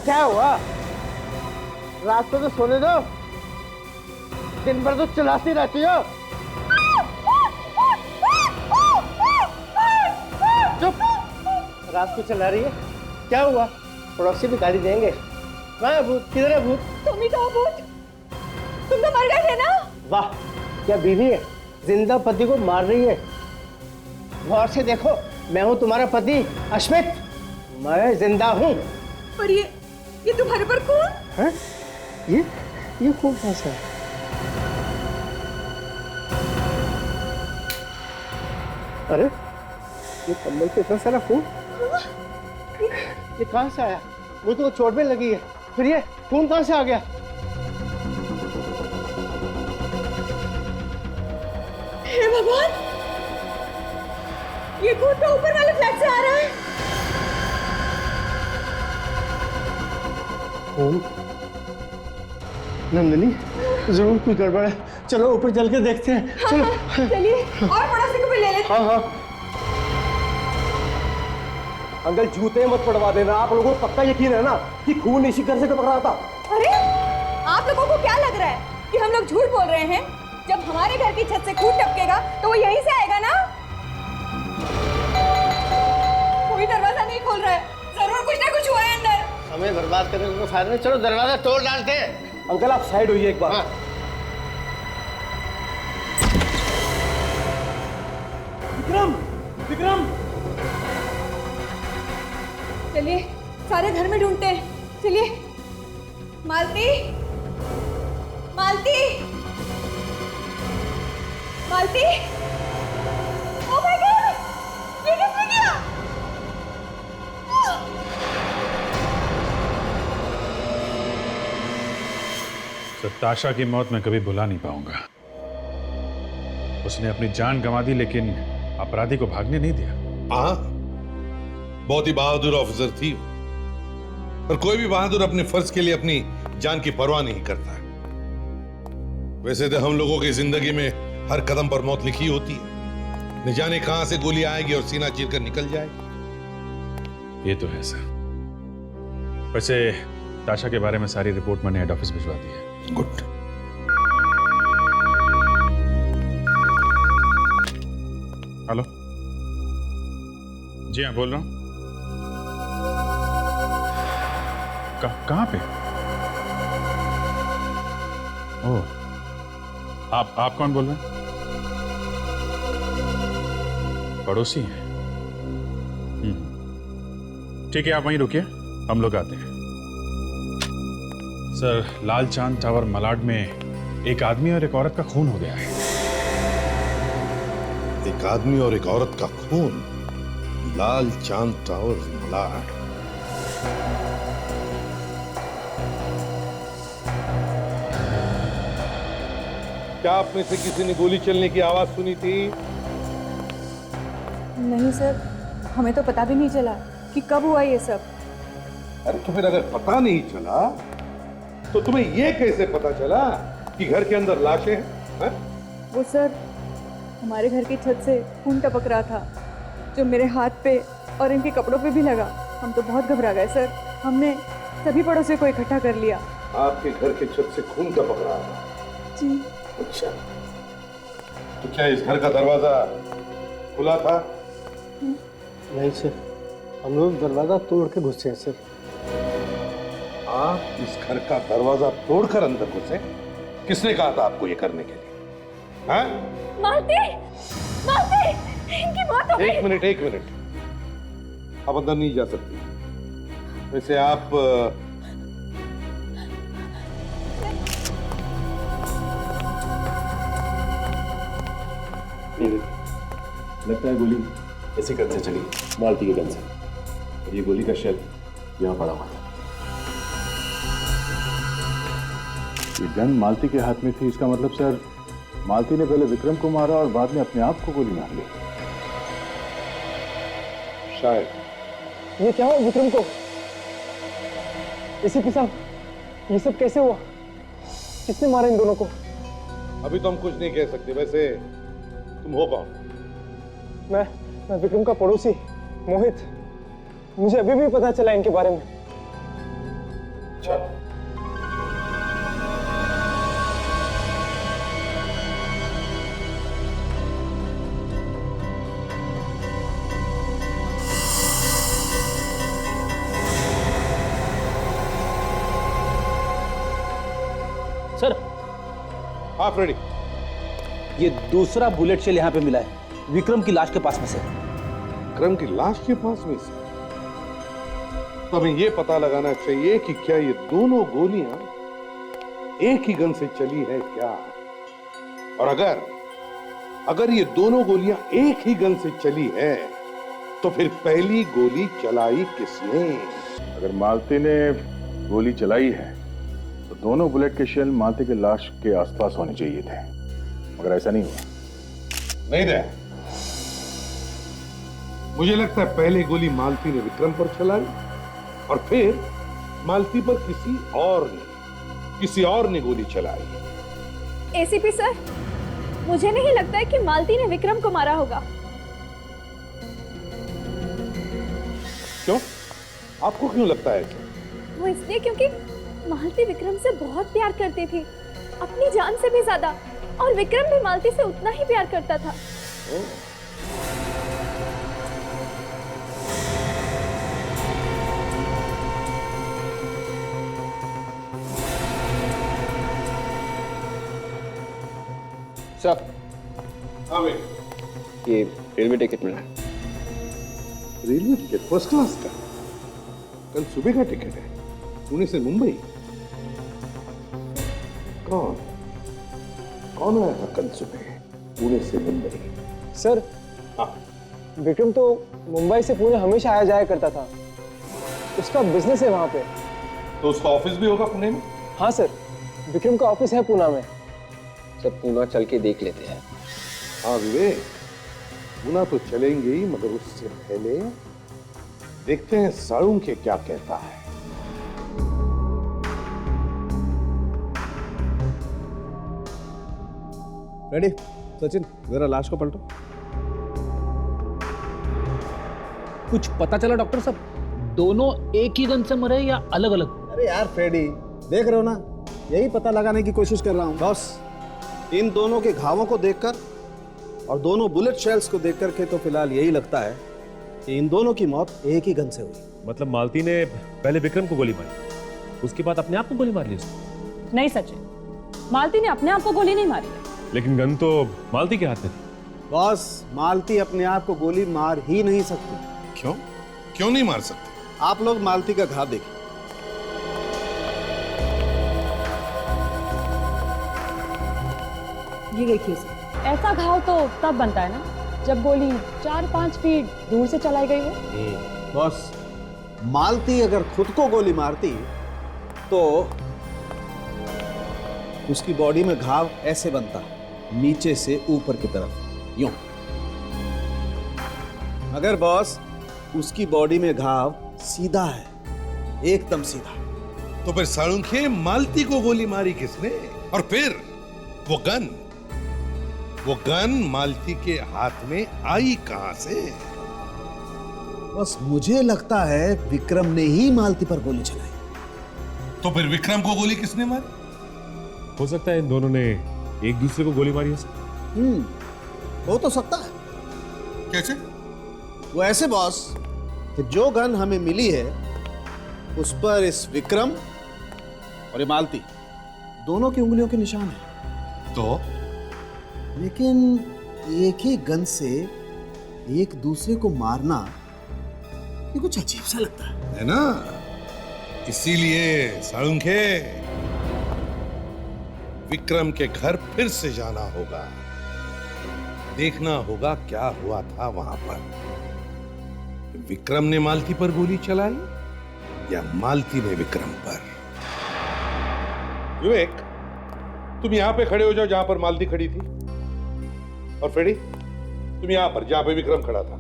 क्या हुआ? रात को तो सोने दो, दिन भर तो चिल्लाती रहती हो। चुप, रात को चिल्ला रही है, क्या हुआ? पड़ोसी भी गाली देंगे। कहाँ है भूत? किधर है भूत? तुम ही तो हो भूत, तुम तो मर गए थे ना। वाह, क्या बीवी है, जिंदा पति को मार रही है। गौर से देखो, मैं हूँ तुम्हारा पति अश्मित, मैं जिंदा हूँ। पर ये तुम्हारे पर खून है? ये खून कैसा है? अरे ये कम्बल पे इतना सारा खून, ये कहाँ से आया? वो तो चोट में लगी है, फिर ये खून कहाँ से आ गया? हे भगवान, ये खून तो ऊपर वाले फ्लैट से आ रहा है। खून? नंदिनी, जरूर कोई गड़बड़ है, चलो ऊपर चल के देखते हैं। चलो चलिए, और पड़ोसी को भी ले लेते। हाँ हाँ। अंकल जूते मत पड़वा देना, आप लोगों को पक्का यकीन है ना कि खून इसी घर से टपक रहा था? अरे आप लोगों को क्या लग रहा है कि हम लोग झूठ बोल रहे हैं? जब हमारे घर की छत से खून टपकेगा तो वो यहीं से आएगा ना। कोई दरवाजा नहीं खोल रहा है, जरूर कुछ ना कुछ हुआ है अंदर। हमें बर्बाद करने को फायदा नहीं, चलो दरवाजा तोड़ डालते हैं। अंकल आप साइड होइए एक बार। हाँ। विक्रम, विक्रम, चलिए सारे घर में ढूंढते हैं। चलिए मालती, मालती, मालती। ओह माय गॉड, ये किसने किया? ताशा की मौत मैं कभी भुला नहीं पाऊंगा। उसने अपनी जान गंवा दी लेकिन अपराधी को भागने नहीं दिया। हाँ, बहुत ही बहादुर ऑफिसर थी, और कोई भी बहादुर अपने फर्ज के लिए अपनी जान की परवाह नहीं करता। वैसे तो हम लोगों की जिंदगी में हर कदम पर मौत लिखी होती है, न जाने कहां से गोली आएगी और सीना चीर कर निकल जाएगी। ये तो है सर। वैसे ताशा के बारे में सारी रिपोर्ट मैंने हेड ऑफिस भिजवा दी है। गुड। हेलो, जी हाँ बोल रहा हूँ। कहाँ पे? ओह, आप कौन बोल रहे हैं? पड़ोसी हैं। ठीक है, आप वहीं रुकिए, हम लोग आते हैं। सर, लाल चांद टावर मलाड में एक आदमी और एक औरत का खून हो गया है। एक आदमी और एक औरत का खून, लाल चांद टावर मलाड। क्या आप में से किसी ने गोली चलने की आवाज सुनी थी? नहीं सर, हमें तो पता भी नहीं चला कि कब हुआ ये सब। अरे तो फिर अगर पता नहीं चला तो तुम्हें ये कैसे पता चला कि घर के अंदर लाशें हैं? वो सर, हमारे घर की छत से खून टपक रहा था, जो मेरे हाथ पे और इनके कपड़ों पे भी लगा। हम तो बहुत घबरा गए सर। हमने सभी पड़ोसियों को इकट्ठा कर लिया। आपके घर के छत से खून टपक रहा था? जी। अच्छा, तो क्या इस घर का दरवाजा खुला था? नहीं सर, हम लोग दरवाजा तोड़ के घुसे हैं सर। आप इस घर का दरवाजा तोड़कर अंदर घुसे? किसने कहा था आपको ये करने के लिए? हाँ? मालती, मालती, इनकी मौत हो गई। एक मिनट, एक मिनट, आप अंदर नहीं जा सकती। वैसे आप लगता है गोली ऐसे गन से चली, मालती के गन से, और ये गोली का शेल यहाँ पड़ा हुआ था। ये गन मालती के हाथ में थी, इसका मतलब सर मालती ने पहले विक्रम को मारा और बाद में अपने आप को गोली मार ली। शायद। ये क्या हुआ विक्रम को? एसीपी साहब, ये सब कैसे हुआ? किसने मारा इन दोनों को? अभी तो हम कुछ नहीं कह सकते। वैसे तुम हो कौन? मैं विक्रम का पड़ोसी मोहित। मुझे अभी भी पता चला इनके बारे में। चलो। सर, हाँ फ्रेडी, ये दूसरा बुलेट शेल यहाँ पे मिला है विक्रम की लाश के पास में से। विक्रम की लाश के पास में से? तो हमें ये पता लगाना चाहिए कि क्या ये दोनों गोलियां एक ही गन से चली है क्या, और अगर ये दोनों गोलियां एक ही गन से चली है तो फिर पहली गोली चलाई किसने? अगर मालती ने गोली चलाई है तो दोनों बुलेट के शेल मालती के लाश के आसपास होने चाहिए थे, मगर ऐसा नहीं हुआ। नहीं रहा। मुझे लगता है पहले गोली मालती ने विक्रम पर चलाई और फिर मालती पर किसी और ने गोली चलाई। एसीपी सर, मुझे नहीं लगता है कि मालती ने विक्रम को मारा होगा। क्यों? आपको क्यों लगता है ऐसा? वो इसलिए क्योंकि मालती विक्रम से बहुत प्यार करती थी, अपनी जान से भी ज्यादा, और विक्रम भी मालती से उतना ही प्यार करता था। सर, हाँ भाई, ये रेलवे टिकट मिला है। रेलवे टिकट फर्स्ट क्लास का? कल सुबह का टिकट है, पुणे से मुंबई। कौन आया था कल सुबह पुणे से मुंबई? सर, हाँ, विक्रम तो मुंबई से पुणे हमेशा आया जाया करता था, उसका बिजनेस है वहाँ पे। तो उसका ऑफिस भी होगा पुणे में? हाँ सर, विक्रम का ऑफिस है पूना में। सब पूना चल के देख लेते हैं। हाँ विवेक, पुणे तो चलेंगे ही, मगर उससे पहले देखते हैं साड़ू के क्या कहता है। रेडी? सचिन, जरा लाश को पलटो। कुछ पता चला डॉक्टर साहब, दोनों एक ही गन से मरे या अलग अलग? अरे यार फ्रेडी, देख रहे हो ना, यही पता लगाने की कोशिश कर रहा हूँ। बॉस, इन दोनों के घावों को देखकर और दोनों बुलेट शेल्स को देखकर के तो फिलहाल यही लगता है कि इन दोनों की मौत एक ही गन से हुई। मतलब मालती ने पहले विक्रम को गोली मारी, उसके बाद अपने आप को गोली मार ली उसने? नहीं सचिन, मालती ने अपने आप को गोली नहीं मारी है। लेकिन गन तो मालती के हाथ में थी। बॉस, मालती अपने आप को गोली मार ही नहीं सकती। क्यों? क्यों नहीं मार सकते? आप लोग मालती का घाव देखिए। ये देखिए सर, ऐसा घाव तो तब बनता है ना जब गोली 4-5 फीट दूर से चलाई गई हो। बॉस, मालती अगर खुद को गोली मारती तो उसकी बॉडी में घाव ऐसे बनता, नीचे से ऊपर की तरफ, यूं। मगर बॉस, उसकी बॉडी में घाव सीधा है, एकदम सीधा। तो फिर साळुंखे मालती को गोली मारी किसने? और फिर वो गन मालती के हाथ में आई कहां से? बस मुझे लगता है विक्रम ने ही मालती पर गोली चलाई। तो फिर विक्रम को गोली किसने मारी? हो सकता है इन दोनों ने एक दूसरे को गोली मारी है। हो तो सकता है। कैसे? वो ऐसे बॉस कि जो गन हमें मिली है उस पर इस विक्रम और ये मालती दोनों की उंगलियों के निशान है। तो लेकिन एक ही गन से एक दूसरे को मारना ये कुछ अजीब सा लगता है ना? इसीलिए साळुंखे विक्रम के घर फिर से जाना होगा, देखना होगा क्या हुआ था वहां पर। विक्रम ने मालती पर गोली चलाई या मालती ने विक्रम पर? विवेक, तुम यहां पे खड़े हो जाओ जहां पर मालती खड़ी थी, और फ्रेडी तुम यहां पर जहां पे विक्रम खड़ा था।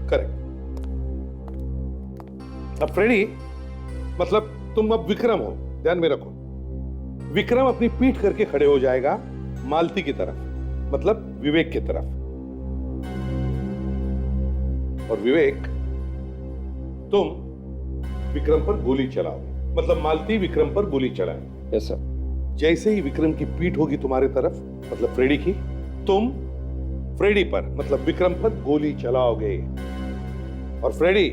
करेक्ट। अब फ्रेडी, मतलब तुम अब विक्रम हो, ध्यान में रखो। विक्रम अपनी पीठ करके खड़े हो जाएगा मालती की तरफ, मतलब विवेक की तरफ। और विवेक, तुम विक्रम पर गोली चलाओ, मतलब मालती विक्रम पर गोली चलाए। Yes sir. जैसे ही विक्रम की पीठ होगी तुम्हारे तरफ, मतलब फ्रेडी की, तुम फ्रेडी पर मतलब विक्रम पर गोली चलाओगे। और फ्रेडी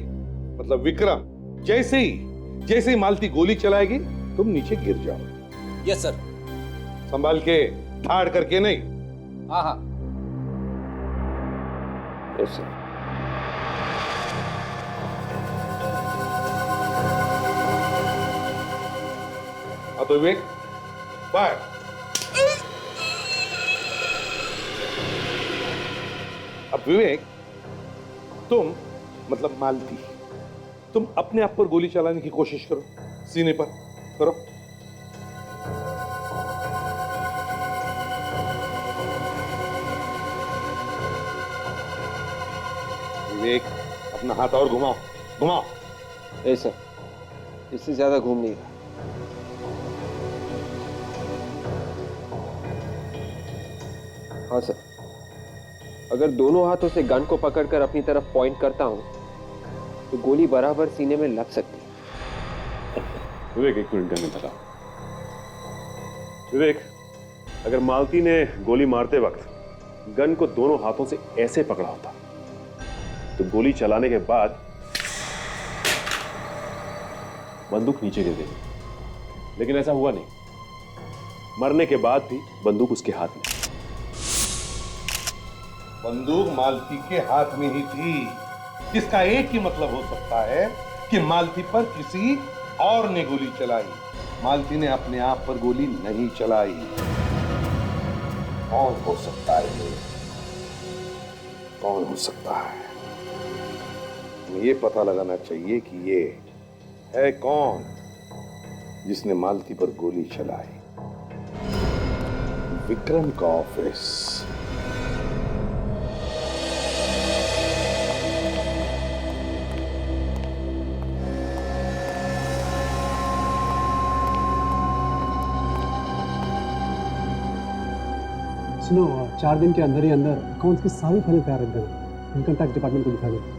मतलब विक्रम जैसे ही मालती गोली चलाएगी तुम नीचे गिर जाओ। Yes sir. संभाल के, ठाड़ करके नहीं। हाँ हाँ। Yes sir. तो विवेक, फायर। अब विवेक, तुम मतलब मालती, तुम अपने आप पर गोली चलाने की कोशिश करो, सीने पर करो। विवेक, अपना हाथ और घुमाओ, घुमाओ। ए सर, इससे ज्यादा घूम नहीं रहा। हाँ सर, अगर दोनों हाथों से गन को पकड़कर अपनी तरफ पॉइंट करता हूं तो गोली बराबर सीने में लग सकती है। विवेक, एक मिनट गन निकाला। विवेक, अगर मालती ने गोली मारते वक्त गन को दोनों हाथों से ऐसे पकड़ा होता तो गोली चलाने के बाद बंदूक नीचे गिर गई, लेकिन ऐसा हुआ नहीं। मरने के बाद भी बंदूक उसके हाथ में। बंदूक मालती के हाथ में ही थी। इसका एक ही मतलब हो सकता है कि मालती पर किसी और ने गोली चलाई, मालती ने अपने आप पर गोली नहीं चलाई। कौन हो सकता है ये? कौन हो सकता है? ये पता लगाना चाहिए कि ये है कौन जिसने मालती पर गोली चलाई। विक्रम का ऑफिस। सुनो, 4 दिन के अंदर ही अंदर अकाउंट्स की सारी फाइलें तैयार रख देना, इनकम टैक्स डिपार्टमेंट को दिखा देना।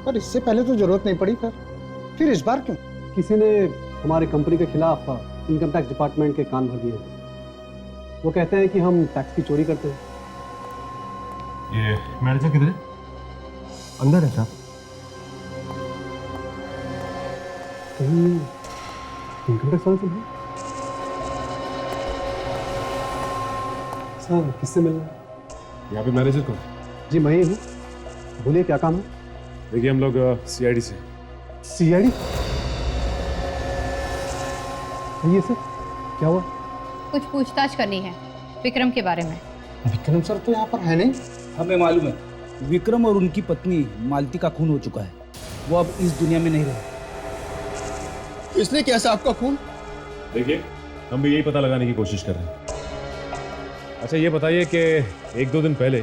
पर इससे पहले तो जरूरत नहीं पड़ी, फिर इस बार क्यों? किसी ने हमारी कंपनी के खिलाफ इनकम टैक्स डिपार्टमेंट के कान भर दिए। वो कहते हैं कि हम टैक्स की चोरी करते हैं। ये मैनेजर किधर है? अंदर है साहब। कहीं इनकम टैक्स वाले तो नहीं? सर, किससे मिलना है? यहाँ पे मैनेजर कौन? जी मैं ही हूँ। बोलिए, क्या काम है? देखिए, हम लोग सीआईडी से। सीआईडी? ये सर, क्या हुआ? कुछ पूछताछ करनी है विक्रम के बारे में। विक्रम सर तो यहाँ पर है नहीं। हमें मालूम है, विक्रम और उनकी पत्नी मालती का खून हो चुका है। वो अब इस दुनिया में नहीं रहे। इसने कैसा आपका खून? देखिए, हम भी यही पता लगाने की कोशिश कर रहे हैं। अच्छा, ये बताइए कि 1-2 दिन पहले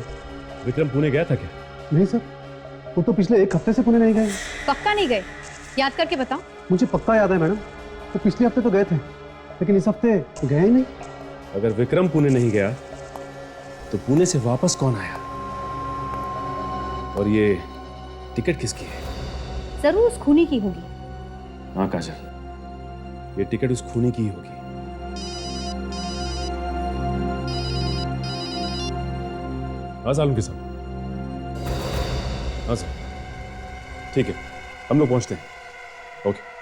विक्रम पुणे गया था क्या? नहीं सर, वो तो पिछले 1 हफ्ते से पुणे नहीं गए। पक्का नहीं गए? याद करके बताओ। मुझे पक्का याद है मैडम, वो पिछले हफ्ते तो गए थे, लेकिन इस हफ्ते गए ही नहीं। अगर विक्रम पुणे नहीं गया तो पुणे से वापस कौन आया? और ये टिकट किसकी है? जरूर उस खूनी की होगी। हाँ काजल, ये टिकट उस खूनी की ही होगी। हाँ सालम के साथ। हाँ सर, ठीक है, हम लोग पहुंचते हैं। ओके।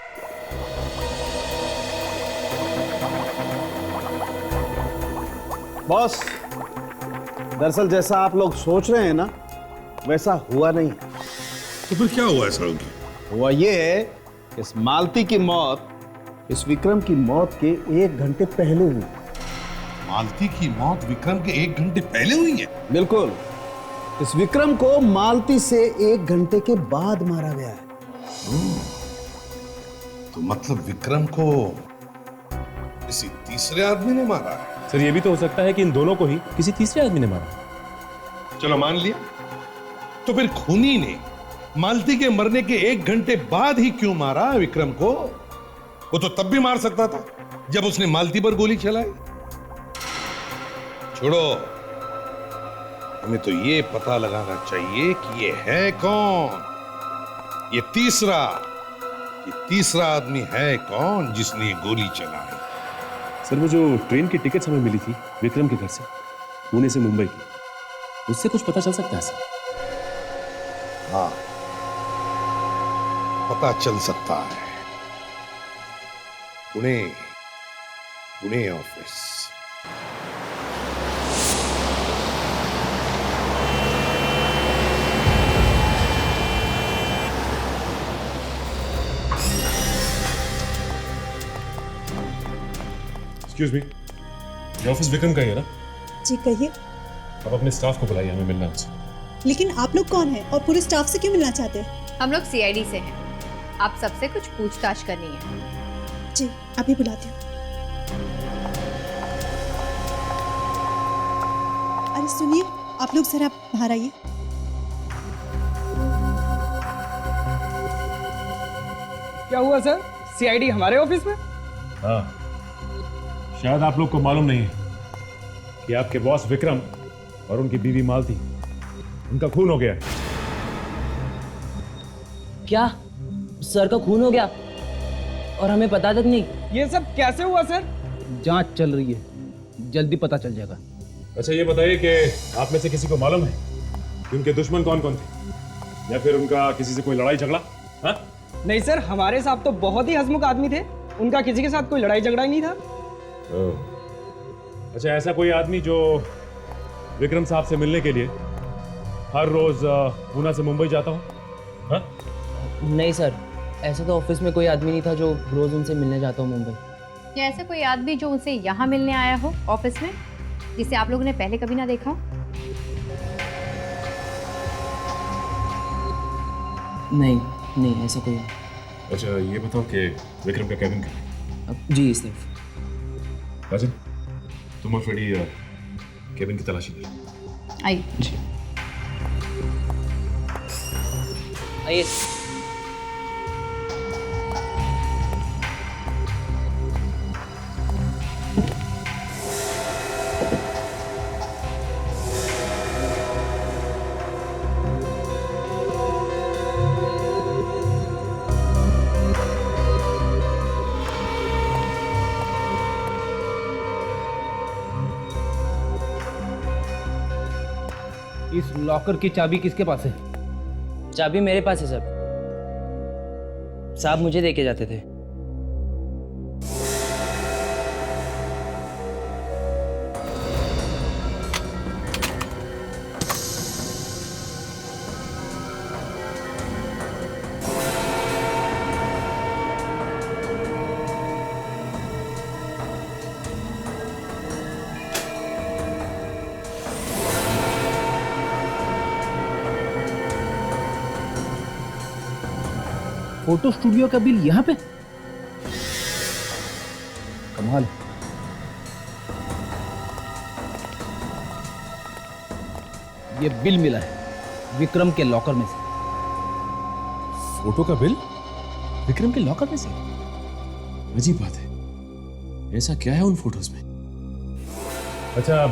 बॉस, दरअसल जैसा आप लोग सोच रहे हैं ना, वैसा हुआ नहीं। तो फिर क्या हुआ ऐसा? हुआ ये है, इस मालती की मौत इस विक्रम की मौत के 1 घंटे पहले हुई। मालती की मौत विक्रम के 1 घंटे पहले हुई है? बिल्कुल। इस विक्रम को मालती से 1 घंटे के बाद मारा गया है। तो मतलब विक्रम को किसी तीसरे आदमी ने मारा है? सर, ये भी तो हो सकता है कि इन दोनों को ही किसी तीसरे आदमी ने मारा। चलो मान लिया, तो फिर खूनी ने मालती के मरने के 1 घंटे बाद ही क्यों मारा विक्रम को? वो तो तब भी मार सकता था जब उसने मालती पर गोली चलाई। छोड़ो, हमें तो ये पता लगाना चाहिए कि ये है कौन। ये तीसरा आदमी है कौन जिसने ये गोली चलाई। सर वो जो ट्रेन की टिकट्स हमें मिली थी विक्रम के घर से पुणे से मुंबई की, उससे कुछ पता चल सकता है सर? हाँ, पता चल सकता है। पुणे ऑफिस। एक्सक्यूज मी, ये ऑफिस विक्रम का ही है ना? जी कहिए। आप अपने स्टाफ को बुलाइए, हमें मिलना है उनसे। लेकिन आप लोग कौन हैं और पूरे स्टाफ से क्यों मिलना चाहते हैं? हम लोग सीआईडी से हैं। आप सबसे कुछ पूछताछ करनी है। जी अभी बुलाती हूँ। अरे सुनिए, आप लोग जरा बाहर आइए। क्या हुआ सर? सीआईडी हमारे ऑफिस में? हाँ, शायद आप लोग को मालूम नहीं है कि आपके बॉस विक्रम और उनकी बीवी मालती, उनका खून हो गया। क्या सर का खून हो गया और हमें पता तक नहीं? ये सब कैसे हुआ सर? जांच चल रही है, जल्दी पता चल जाएगा। अच्छा ये बताइए कि आप में से किसी को मालूम है कि उनके दुश्मन कौन कौन थे, या फिर उनका किसी से कोई लड़ाई झगड़ा? हाँ? नहीं सर, हमारे साहब तो बहुत ही हंसमुख आदमी थे, उनका किसी के साथ कोई लड़ाई झगड़ा ही नहीं था। अच्छा, ऐसा कोई आदमी जो विक्रम साहब से मिलने के लिए हर रोज पूना से मुंबई जाता हो? हाँ? नहीं सर, ऐसा तो ऑफिस में कोई आदमी नहीं था जो रोज उनसे मिलने जाता हो मुंबई। या ऐसा कोई आदमी जो उनसे यहाँ मिलने आया हो ऑफिस में, जिसे आप लोगों ने पहले कभी ना देखा? नहीं ऐसा कोई नहीं। अच्छा ये बताओ कि विक्रम का कैबिन कहाँ है? जी सिर्फ। राजन, तुम और फ्रेडी कैबिन की तलाशी लो। आइए। जी आइए। इस लॉकर की चाबी किसके पास है? चाबी मेरे पास है सर, साहब मुझे देके जाते थे। फोटो स्टूडियो का बिल यहाँ पे? कमाल। ये बिल मिला है विक्रम के लॉकर में से। फोटो का बिल विक्रम के लॉकर में से? अजीब बात है, ऐसा क्या है उन फोटोज में? अच्छा, अब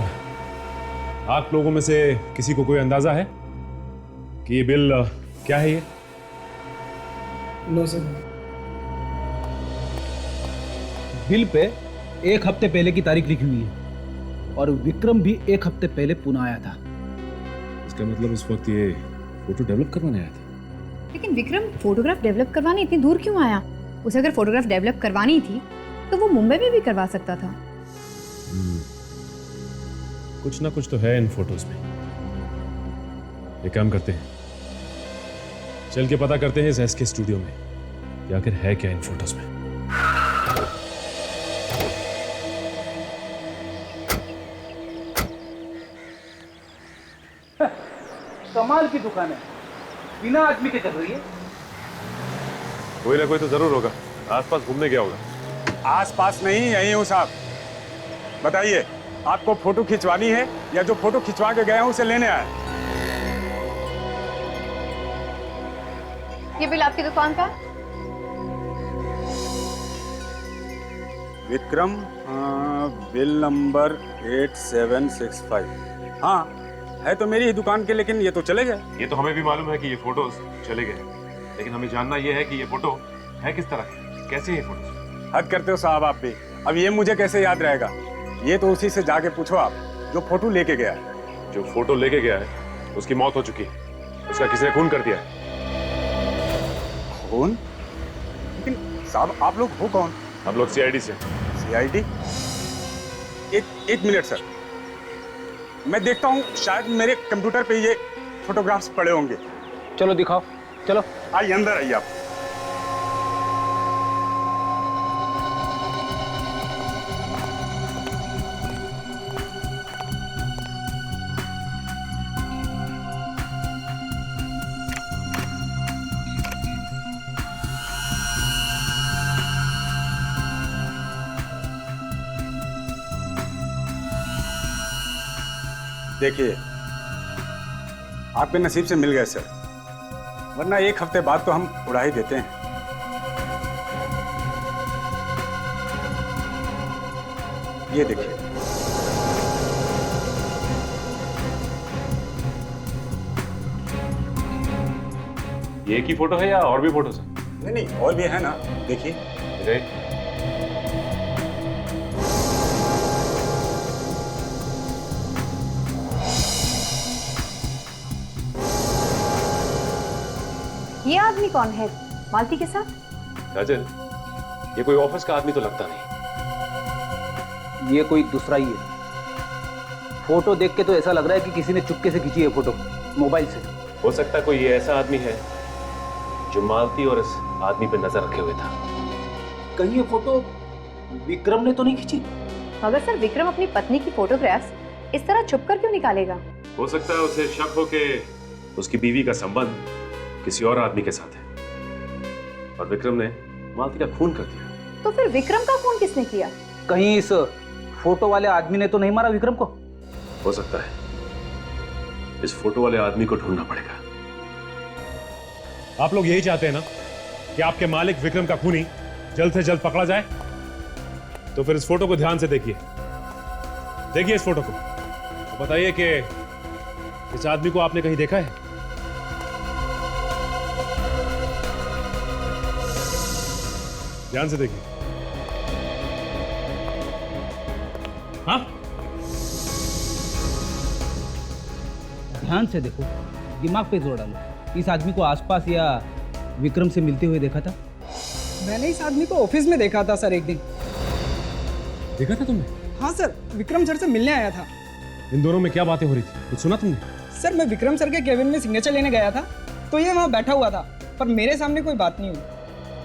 आप लोगों में से किसी को कोई अंदाजा है कि ये बिल क्या है? ये नो सर। बिल पे 1 हफ्ते पहले की तारीख लिखी हुई है और विक्रम भी 1 हफ्ते पहले पुणे आया था। इसका मतलब उस वक्त ये फोटो डेवलप करवाने आया था। लेकिन विक्रम फोटोग्राफ डेवलप करवाने इतनी दूर क्यों आया? उसे अगर फोटोग्राफ डेवलप करवानी थी तो वो मुंबई में भी करवा सकता था। कुछ ना कुछ तो है इन फोटोज में। एक काम करते हैं, चल के पता करते हैं इस एसके स्टूडियो में कि आखिर है क्या इन फोटोज में। कमाल की दुकान है, बिना आदमी के चल रही है। कोई ना कोई तो जरूर होगा, आसपास घूमने गया होगा। आसपास नहीं, यहीं हूँ साहब। बताइए, आपको फोटो खिंचवानी है या जो फोटो खिंचवा के गया हूँ उसे लेने आया? ये बिल आपकी दुकान का? Vikram, bill number 8765। हाँ, है तो मेरी ही दुकान के, लेकिन ये तो चले गए। ये तो हमें भी मालूम है कि ये फोटोज चले गए, लेकिन हमें जानना ये है कि ये फोटो है किस तरह की, कैसे ये फोटो। हद करते हो साहब आप भी। अब ये मुझे कैसे याद रहेगा? ये तो उसी से जाके पूछो आप, जो फोटो लेके गया है। जो फोटो लेके गया है उसकी मौत हो चुकी है, उसका किसी ने खून कर दिया है। खून? लेकिन साहब आप लोग हो कौन? हम लोग सीआईडी से। सीआईडी? एक मिनट सर, मैं देखता हूँ, शायद मेरे कंप्यूटर पे ये फोटोग्राफ्स पड़े होंगे। चलो दिखाओ, चलो आइए अंदर आइए आप। देखिए, आपके नसीब से मिल गए सर, वरना एक हफ्ते बाद तो हम उड़ा ही देते हैं। ये देखिए। ये एक ही फोटो है या और भी फोटोज हैं? नहीं, और भी है ना, देखिए। ये आदमी कौन है मालती के साथ? काजल, ये कोई ऑफिस का आदमी तो लगता नहीं। ये कोई दूसरा ही है। फोटो देख के तो ऐसा लग रहा है कि किसी ने चुपके से खींची है फोटो, मोबाइल से। हो सकता है कोई ये ऐसा आदमी है जो मालती और इस आदमी पे नजर रखे हुए था। कहीं ये फोटो विक्रम ने तो नहीं खींची? मगर सर, विक्रम अपनी पत्नी की फोटोग्राफ्स इस तरह छुपकर क्यों निकालेगा? हो सकता है उसे शक हो कि उसकी बीवी का संबंध किसी और आदमी के साथ है और विक्रम ने मालती का खून कर दिया। तो फिर विक्रम का खून किसने किया? कहीं इस फोटो वाले आदमी ने तो नहीं मारा विक्रम को? हो सकता है। इस फोटो वाले आदमी को ढूंढना पड़ेगा। आप लोग यही चाहते हैं ना कि आपके मालिक विक्रम का खूनी जल्द से जल्द पकड़ा जाए? तो फिर इस फोटो को ध्यान से देखिए। देखिए इस फोटो को, तो बताइए कि इस आदमी को आपने कहीं देखा है? ध्यान से देखिए। हाँ, ध्यान से देखो, दिमाग पे जोर डालो। इस आदमी को आसपास या विक्रम से मिलते हुए देखा था? मैंने इस आदमी को ऑफिस में देखा था सर, एक दिन। देखा था तुमने? हाँ सर, विक्रम सर से मिलने आया था। इन दोनों में क्या बातें हो रही थी, कुछ सुना तुमने? सर, मैं विक्रम सर के केबिन में सिग्नेचर लेने गया था, तो ये वहाँ बैठा हुआ था, पर मेरे सामने कोई बात नहीं हुई।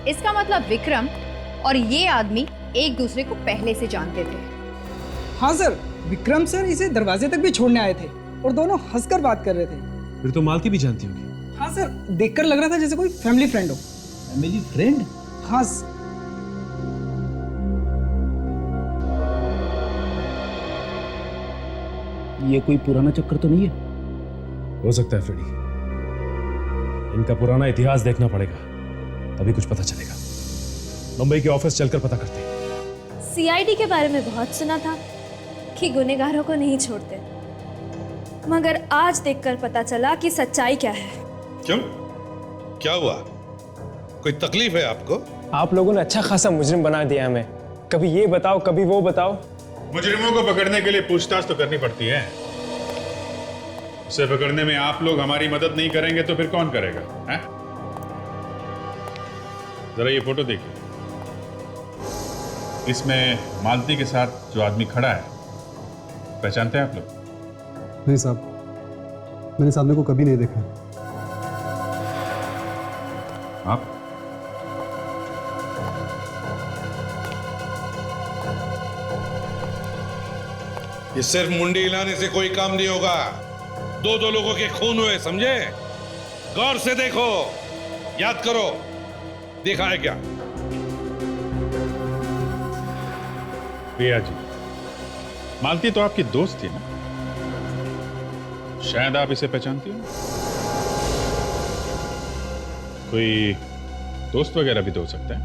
इसका मतलब विक्रम और ये आदमी एक दूसरे को पहले से जानते थे। हाँ सर, विक्रम सर इसे दरवाजे तक भी छोड़ने आए थे और दोनों हंसकर बात कर रहे थे। फिर तो मालती भी जानती होगी। हाँ सर, देखकर लग रहा था जैसे कोई फैमिली फ्रेंड हो। Family friend? हाँ। ये कोई पुराना चक्कर तो नहीं है? हो सकता है फ्रेडी। इनका पुराना इतिहास देखना पड़ेगा, तभी कुछ पता चलेगा। मुंबई के ऑफिस चलकर पता करते हैं। सीआईडी के बारे में बहुत सुना था कि गुनहगारों को नहीं छोड़ते, मगर आज देखकर पता चला कि सच्चाई क्या है। क्यों? क्या हुआ? कोई तकलीफ है आपको? आप लोगों ने अच्छा खासा मुजरिम बना दिया हमें। कभी ये बताओ, कभी वो बताओ। मुजरिमों को पकड़ने के लिए पूछताछ तो करनी पड़ती है। उसे पकड़ने में आप लोग हमारी मदद नहीं करेंगे तो फिर कौन करेगा? हैं? जरा ये फोटो देखिए। इसमें मालती के साथ जो आदमी खड़ा है, पहचानते हैं आप लोग? नहीं साहब, मैंने इस आदमी को कभी नहीं देखा। आप? ये सिर्फ मुंडी हिलाने से कोई काम नहीं होगा। दो दो लोगों के खून हुए, समझे? गौर से देखो, याद करो, देखा है क्या? प्रिया जी, मालती तो आपकी दोस्त थी ना? शायद आप इसे पहचानती हो। कोई दोस्त वगैरह भी तो हो सकता है।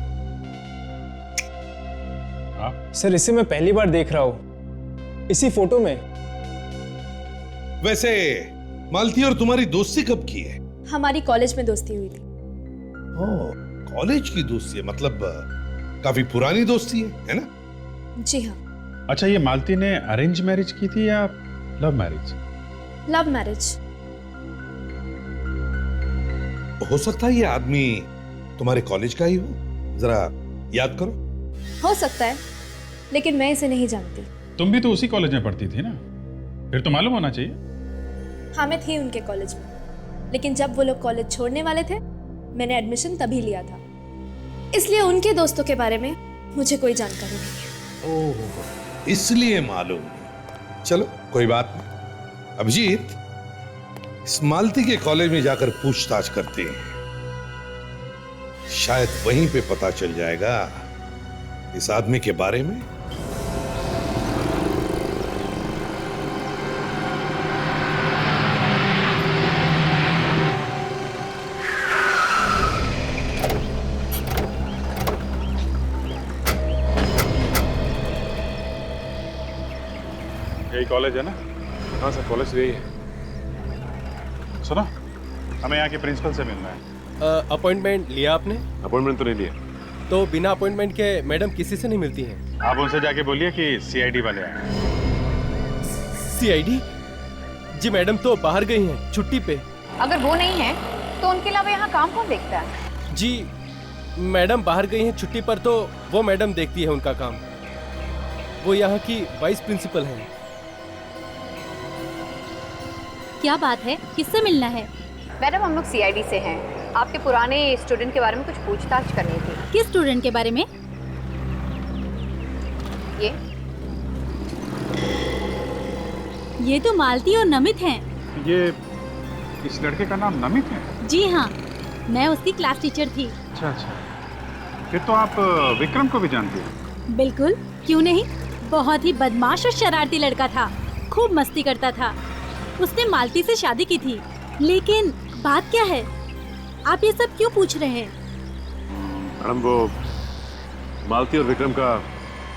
आप? सर, इसे मैं पहली बार देख रहा हूं, इसी फोटो में। वैसे मालती और तुम्हारी दोस्ती कब की है? हमारी कॉलेज में दोस्ती हुई थी। कॉलेज की दोस्ती है, मतलब काफी पुरानी दोस्ती है ना? जी हाँ। अच्छा, ये मालती ने अरेंज मैरिज की थी या लव मैरिज? Love marriage. हो सकता है ये आदमी तुम्हारे कॉलेज का ही हो, जरा याद करो। हो सकता है, लेकिन मैं इसे नहीं जानती। तुम भी तो उसी कॉलेज में पढ़ती थी ना, फिर तो मालूम होना चाहिए। हाँ, मैं थी उनके कॉलेज में, लेकिन जब वो लोग कॉलेज छोड़ने वाले थे मैंने एडमिशन तभी लिया था, इसलिए उनके दोस्तों के बारे में मुझे कोई जानकारी नहीं है। ओह, इसलिए मालूम नहीं। चलो कोई बात नहीं। अभिजीत, इस मालती के कॉलेज में जाकर पूछताछ करते हैं, शायद वहीं पे पता चल जाएगा इस आदमी के बारे में। यही कॉलेज है ना? हाँ सर, कॉलेज यही है। सुनो, हमें यहाँ के प्रिंसिपल से मिलना है। अपॉइंटमेंट लिया आपने? अपॉइंटमेंट तो नहीं लिया। तो बिना अपॉइंटमेंट के मैडम किसी से नहीं मिलती हैं। आप उनसे जाके बोलिए कि सीआईडी वाले आए। सीआईडी? जी मैडम तो बाहर गई हैं, छुट्टी पे। अगर वो नहीं है तो उनके अलावा यहाँ काम कौन देखता है? जी मैडम बाहर गई हैं छुट्टी पर, तो वो मैडम देखती है उनका काम। वो यहाँ की वाइस प्रिंसिपल हैं। क्या बात है, किससे मिलना है? मैडम, हम लोग सीआईडी से हैं। आपके पुराने स्टूडेंट के बारे में कुछ पूछताछ करनी थी। किस स्टूडेंट के बारे में? ये तो मालती और नमित हैं। ये इस लड़के का नाम नमित है? जी हाँ, मैं उसकी क्लास टीचर थी। अच्छा अच्छा, फिर तो आप विक्रम को भी जानती हो? बिल्कुल, क्यों नहीं। बहुत ही बदमाश और शरारती लड़का था, खूब मस्ती करता था। उसने मालती से शादी की थी। लेकिन बात क्या है, आप ये सब क्यों पूछ रहे हैं? मैडम, वो मालती और विक्रम का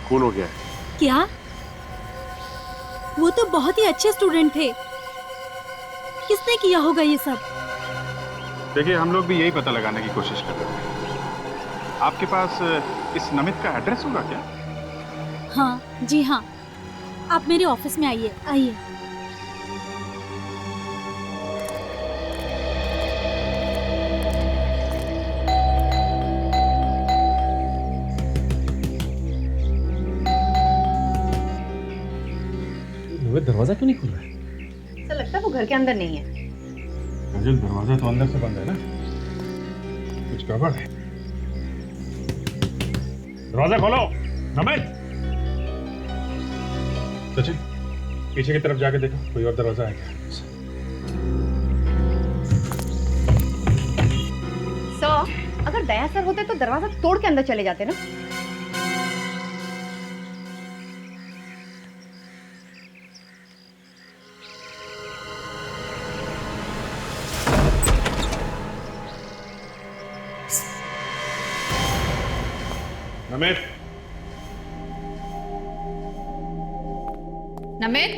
खून हो गया है। क्या? वो तो बहुत ही अच्छे स्टूडेंट थे। किसने किया होगा ये सब? देखिए, हम लोग भी यही पता लगाने की कोशिश कर रहे थे। आपके पास इस नमित का एड्रेस होगा क्या? हाँ जी हाँ, आप मेरे ऑफिस में आइए। आइए। दरवाजा क्यों नहीं खुल रहा है? ऐसा लगता है वो घर के अंदर नहीं है। काजल, दरवाजा तो अंदर से बंद है ना, कुछ गड़बड़ है। दरवाजा खोलो नमित। सचिन, पीछे की तरफ जाके देखो, कोई और दरवाजा है क्या? सर, अगर दया सर होते तो दरवाजा तोड़ के अंदर चले जाते ना। नमित, नमित,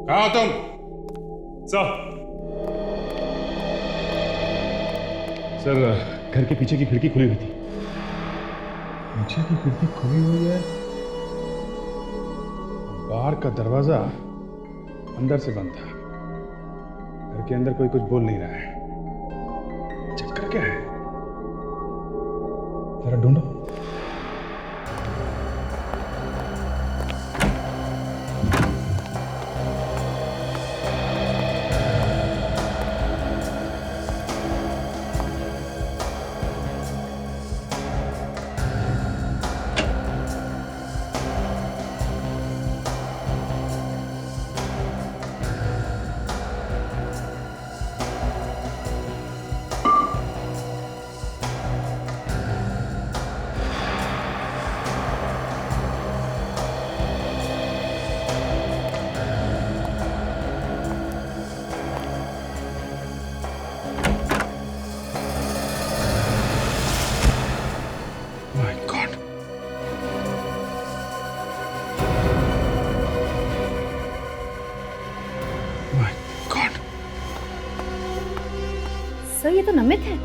कहाँ हो तुम? सर, घर के पीछे की खिड़की खुली हुई थी। पीछे की खिड़की खुली हुई है, बाहर का दरवाजा अंदर से बंद था। घर के अंदर कोई कुछ बोल नहीं रहा है। चक्कर क्या है? जरा ढूंढो। सर ये तो नमित है।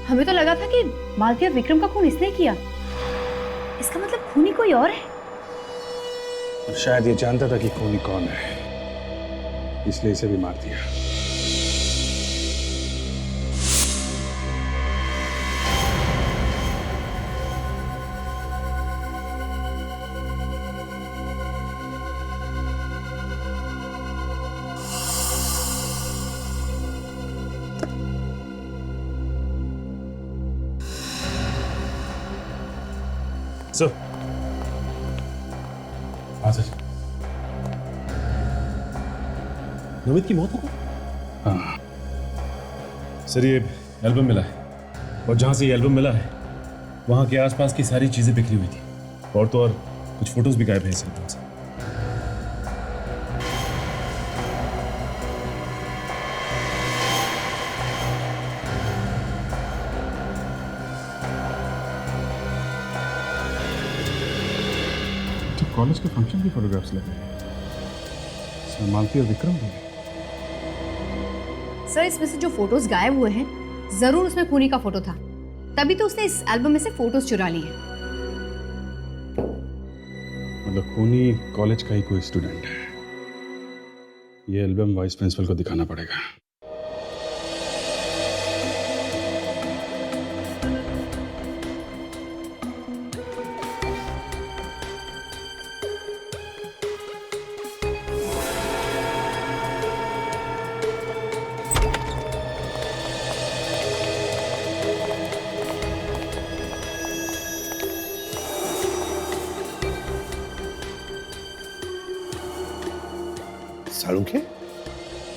हमें तो लगा था कि मालती और विक्रम का खून इसने किया। इसका मतलब खूनी कोई और है। और शायद ये जानता था कि खूनी कौन है, इसलिए इसे भी मार दिया। सर, हाँ सर, नमित की मौत हो गई? हाँ सर, ये एल्बम मिला है और जहाँ से ये एल्बम मिला है वहाँ के आसपास की सारी चीज़ें बिखरी हुई थी और तो और कुछ फोटोज भी गायब हैं इस एल्बम से। कॉलेज के फंक्शन की फोटोग्राफ्स लगे हैं, मालती और विक्रम भी हैं। सर इसमें से जो फोटोज गायब हुए हैं जरूर उसमें खूनी का फोटो था, तभी तो उसने इस एल्बम में से फोटोज चुरा लिए हैं। मतलब खूनी कॉलेज का ही कोई स्टूडेंट है। ये एल्बम वाइस प्रिंसिपल को दिखाना पड़ेगा। सालुंखे,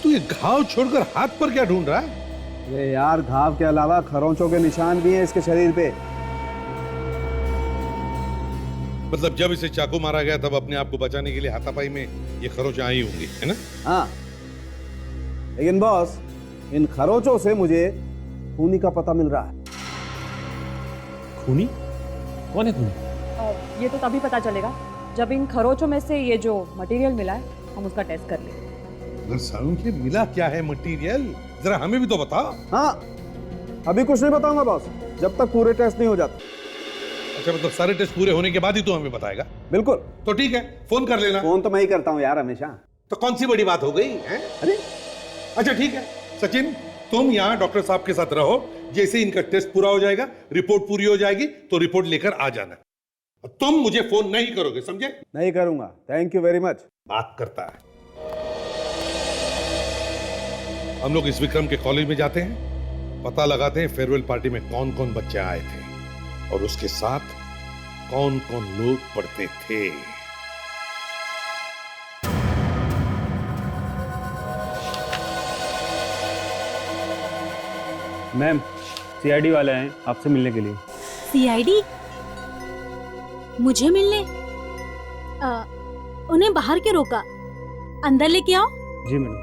तू ये घाव छोड़कर हाथ पर क्या ढूंढ रहा है? अरे यार, घाव के अलावा खरोंचों के निशान भी हैं इसके शरीर पे। मतलब जब इसे चाकू मारा गया तब अपने आप को बचाने के लिए हाथापाई में ये खरोंचें आई होंगी, है ना? हाँ, लेकिन बॉस, इन खरोंचों से मुझे खूनी का पता मिल रहा है। खूनी? कौन है खूनी? ये तो तभी पता चलेगा जब इन खरोचों में से ये जो मटेरियल मिला है हम उसका टेस्ट कर लें। अगर सालुंखे मिला क्या है मटेरियल, जरा हमें भी तो बता। हाँ, अभी कुछ नहीं बताऊंगा बॉस, जब तक पूरे टेस्ट नहीं हो जाते। अच्छा, मतलब सारे टेस्ट पूरे होने के बाद ही तू हमें बताएगा? बिल्कुल। तो ठीक है, फोन कर लेना। फोन तो मैं ही करता हूँ यार हमेशा। तो कौन सी बड़ी बात हो गई है? अरे अच्छा ठीक है सचिन, तुम यहाँ डॉक्टर साहब के साथ रहो। जैसे इनका टेस्ट पूरा हो जाएगा, रिपोर्ट पूरी हो जाएगी तो रिपोर्ट लेकर आ जाना। तुम मुझे फोन नहीं करोगे, समझे? नहीं करूंगा। Thank you very much. बात करता है। हम लोग इस विक्रम के कॉलेज में जाते हैं, पता लगाते हैं फेयरवेल पार्टी में कौन कौन बच्चे आए थे और उसके साथ कौन कौन लोग पढ़ते थे। मैम, सीआईडी वाले हैं आपसे मिलने के लिए। सीआईडी? मुझे मिलने? उन्हें बाहर क्यों रोका? अंदर लेके आओ। जी मैडम।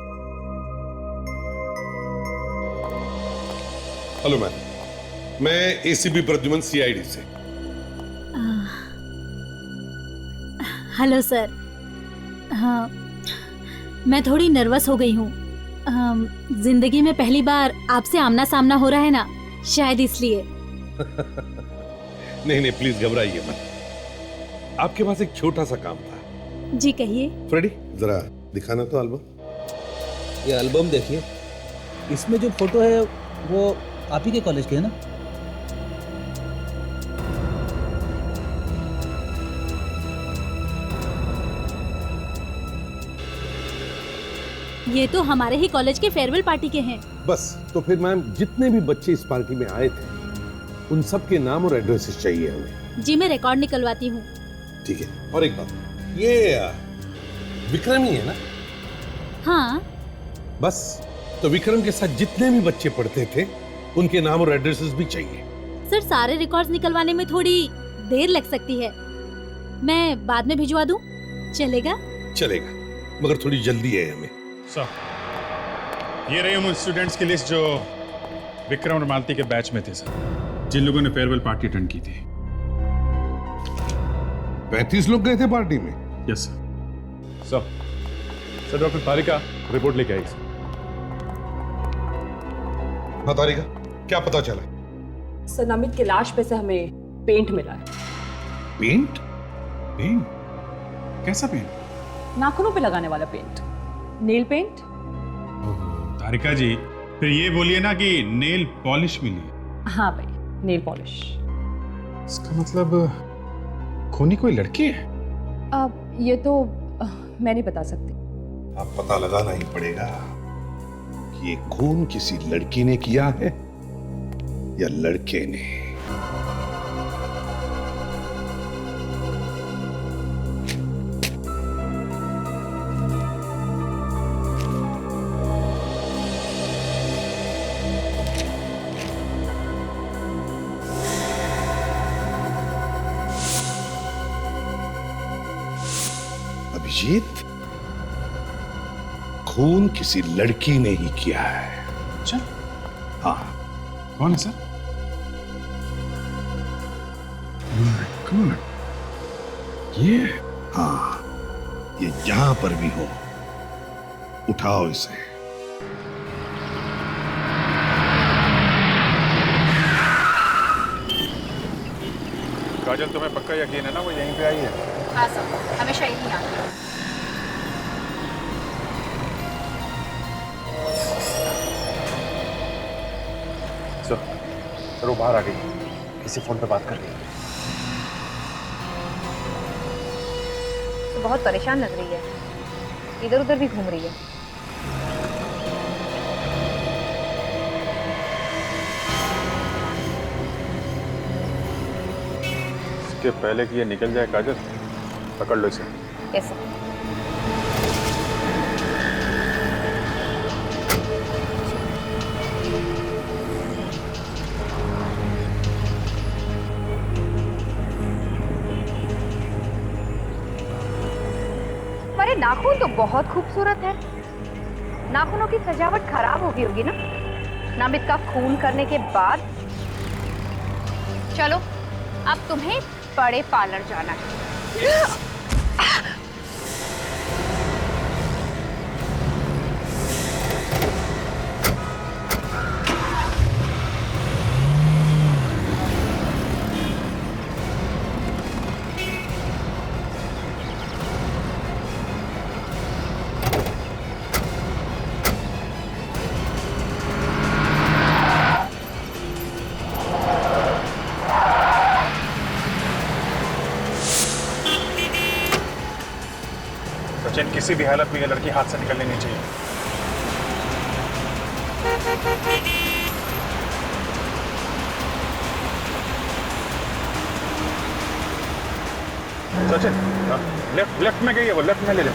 हेलो मैडम, मैं एसीपी प्रद्युमन सीआईडी से। Hello sir. हाँ, मैं थोड़ी नर्वस हो गई हूँ। जिंदगी में पहली बार आपसे आमना सामना हो रहा है ना, शायद इसलिए। नहीं नहीं, प्लीज घबराइए मत। आपके पास एक छोटा सा काम था। जी कहिए। फ्रेडी, जरा दिखाना तो एल्बम। ये एल्बम देखिए, इसमें जो फोटो है वो आप ही के कॉलेज के है ना? ये तो हमारे ही कॉलेज के फेयरवेल पार्टी के हैं। बस, तो फिर मैम जितने भी बच्चे इस पार्टी में आए थे उन सब के नाम और एड्रेसेस चाहिए हमें। जी मैं रिकॉर्ड निकलवाती हूँ। ठीक है। और एक बात, ये विक्रम ही है ना? हाँ। बस, तो विक्रम के साथ जितने भी बच्चे पढ़ते थे उनके नाम और एड्रेसेस भी चाहिए। सर, सारे रिकॉर्ड्स निकलवाने में थोड़ी देर लग सकती है, मैं बाद में भिजवा दूं? चलेगा? चलेगा, मगर थोड़ी जल्दी है हमें। सर, ये रही उन स्टूडेंट्स की लिस्ट जो विक्रम और मालती के बैच में थे सर, जिन लोगों ने फेयरवेल पार्टी अटेंड की थी। 35 लोग गए थे पार्टी में? Yes sir. सर, डॉक्टर तारिका रिपोर्ट लेके आई सर। हाँ तारिका, क्या पता चला? सर, नमित की लाश पे से हमें पेंट मिला है। पेंट? पेंट? कैसा पेंट? नाखूनों पे लगाने वाला पेंट, नेल पेंट। तारिका जी, फिर ये बोलिए ना कि नेल पॉलिश मिली है। हाँ भाई, नेल पॉलिश। इसका मतलब खूनी कोई लड़की है? अब ये तो मैं नहीं बता सकती। अब पता लगाना ही पड़ेगा कि ये खून किसी लड़की ने किया है या लड़के ने। अभिजीत, खून किसी लड़की ने ही किया है। अच्छा? हाँ। कौन है सर? ये? हाँ, ये जहां पर भी हो, उठाओ इसे। काजल, तुम्हें पक्का यकीन है ना वो यहीं पे आई है? हाँ सर, हमेशा यहीं आती है। सर, वो बाहर आ गई, किसी फोन पे बात कर रही है। तो बहुत परेशान लग रही है, इधर उधर भी घूम रही है। इसके पहले कि ये निकल जाए काजल, पकड़ लो इसे। कैसे? तुम्हारे नाखून तो बहुत खूबसूरत है। नाखूनों की सजावट खराब हो गई होगी ना, नामित का खून करने के बाद। चलो, अब तुम्हें बड़े पार्लर जाना है। सचिन, किसी भी हालत में ये लड़की हाथ से निकलनी नहीं चाहिए। सचिन, लेफ्ट में गई है वो, लेफ्ट में ले ले।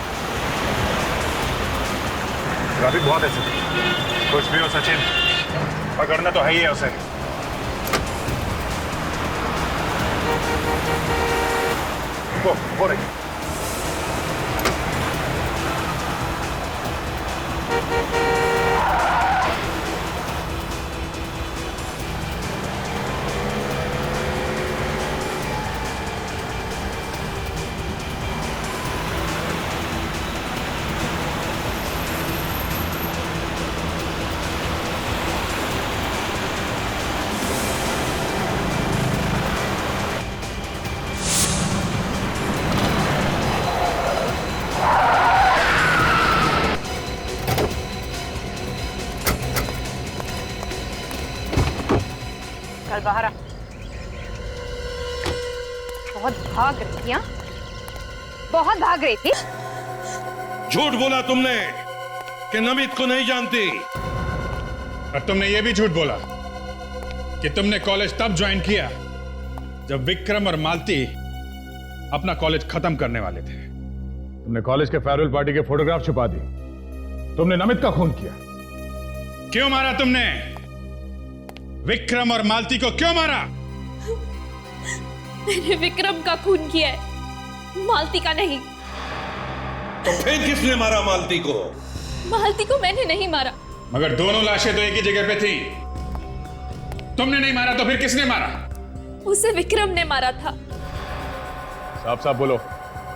ट्रैफिक बहुत है सर। कुछ भी हो सचिन, पकड़ना तो है ही है उसे। वो रही। चल बाहर आ। बहुत भाग रही थी, हाँ? बहुत भाग रही थी। झूठ बोला तुमने कि नमित को नहीं जानती। और तुमने ये भी झूठ बोला कि तुमने कॉलेज तब ज्वाइन किया जब विक्रम और मालती अपना कॉलेज खत्म करने वाले थे। तुमने कॉलेज के फेयरवेल पार्टी के फोटोग्राफ छुपा दी। तुमने नमित का खून किया। क्यों मारा तुमने? विक्रम और मालती को क्यों मारा? मैंने विक्रम का खून किया है, मालती का नहीं। तो फिर किसने मारा मालती को? मालती को मैंने नहीं मारा। मगर दोनों लाशें तो एक ही जगह पे थी। तुमने नहीं मारा तो फिर किसने मारा? उसे विक्रम ने मारा था। साफ साफ बोलो,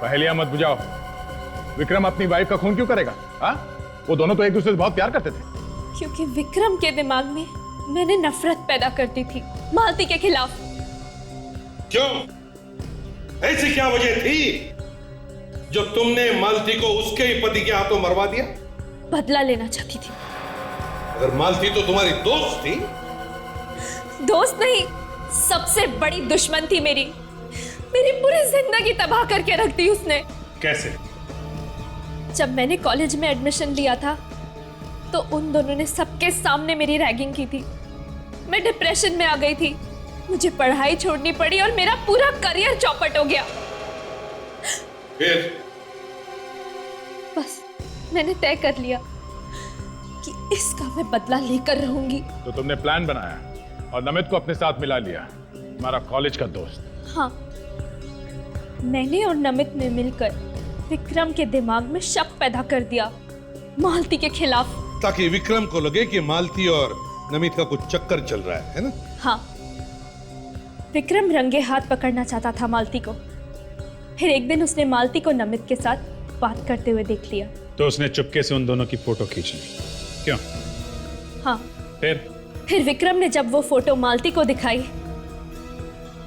पहेलियां मत बुझाओ। विक्रम अपनी वाइफ का खून क्यों करेगा? हाँ? वो दोनों तो एक दूसरे से बहुत प्यार करते थे। क्योंकि विक्रम के दिमाग में मैंने नफरत पैदा कर दी थी मालती के खिलाफ। क्यों? ऐसी क्या वजह थी जो तुमने मालती को उसके ही पति के हाथों मरवा दिया? बदला लेना चाहती थी। अगर मालती तो तुम्हारी दोस्त थी। दोस्त नहीं, सबसे बड़ी दुश्मन थी मेरी। मेरी पूरी जिंदगी तबाह करके रख दी उसने। कैसे? जब मैंने कॉलेज में एडमिशन लिया था तो उन दोनों ने सबके सामने मेरी रैगिंग की थी। मैं डिप्रेशन में आ गई थी, मुझे पढ़ाई छोड़नी पड़ी और मेरा पूरा करियर चौपट हो गया। फिर? बस मैंने तय कर लिया कि इसका मैं बदला लेकर रहूंगी। तो तुमने प्लान बनाया और नमित को अपने साथ मिला लिया, हमारा कॉलेज का दोस्त। हाँ, मैंने और नमित ने मिलकर विक्रम के दिमाग में शक पैदा कर दिया मालती के खिलाफ, ताकि विक्रम को लगे कि मालती और नमित का कुछ चक्कर चल रहा है ना? हाँ, विक्रम रंगे हाथ पकड़ना चाहता था मालती को। फिर एक दिन उसने मालती को नमित के साथ बात करते हुए देख लिया, तो उसने चुपके से उन दोनों की फोटो खींच ली। क्यों? हाँ। फिर विक्रम ने जब वो फोटो मालती को दिखाई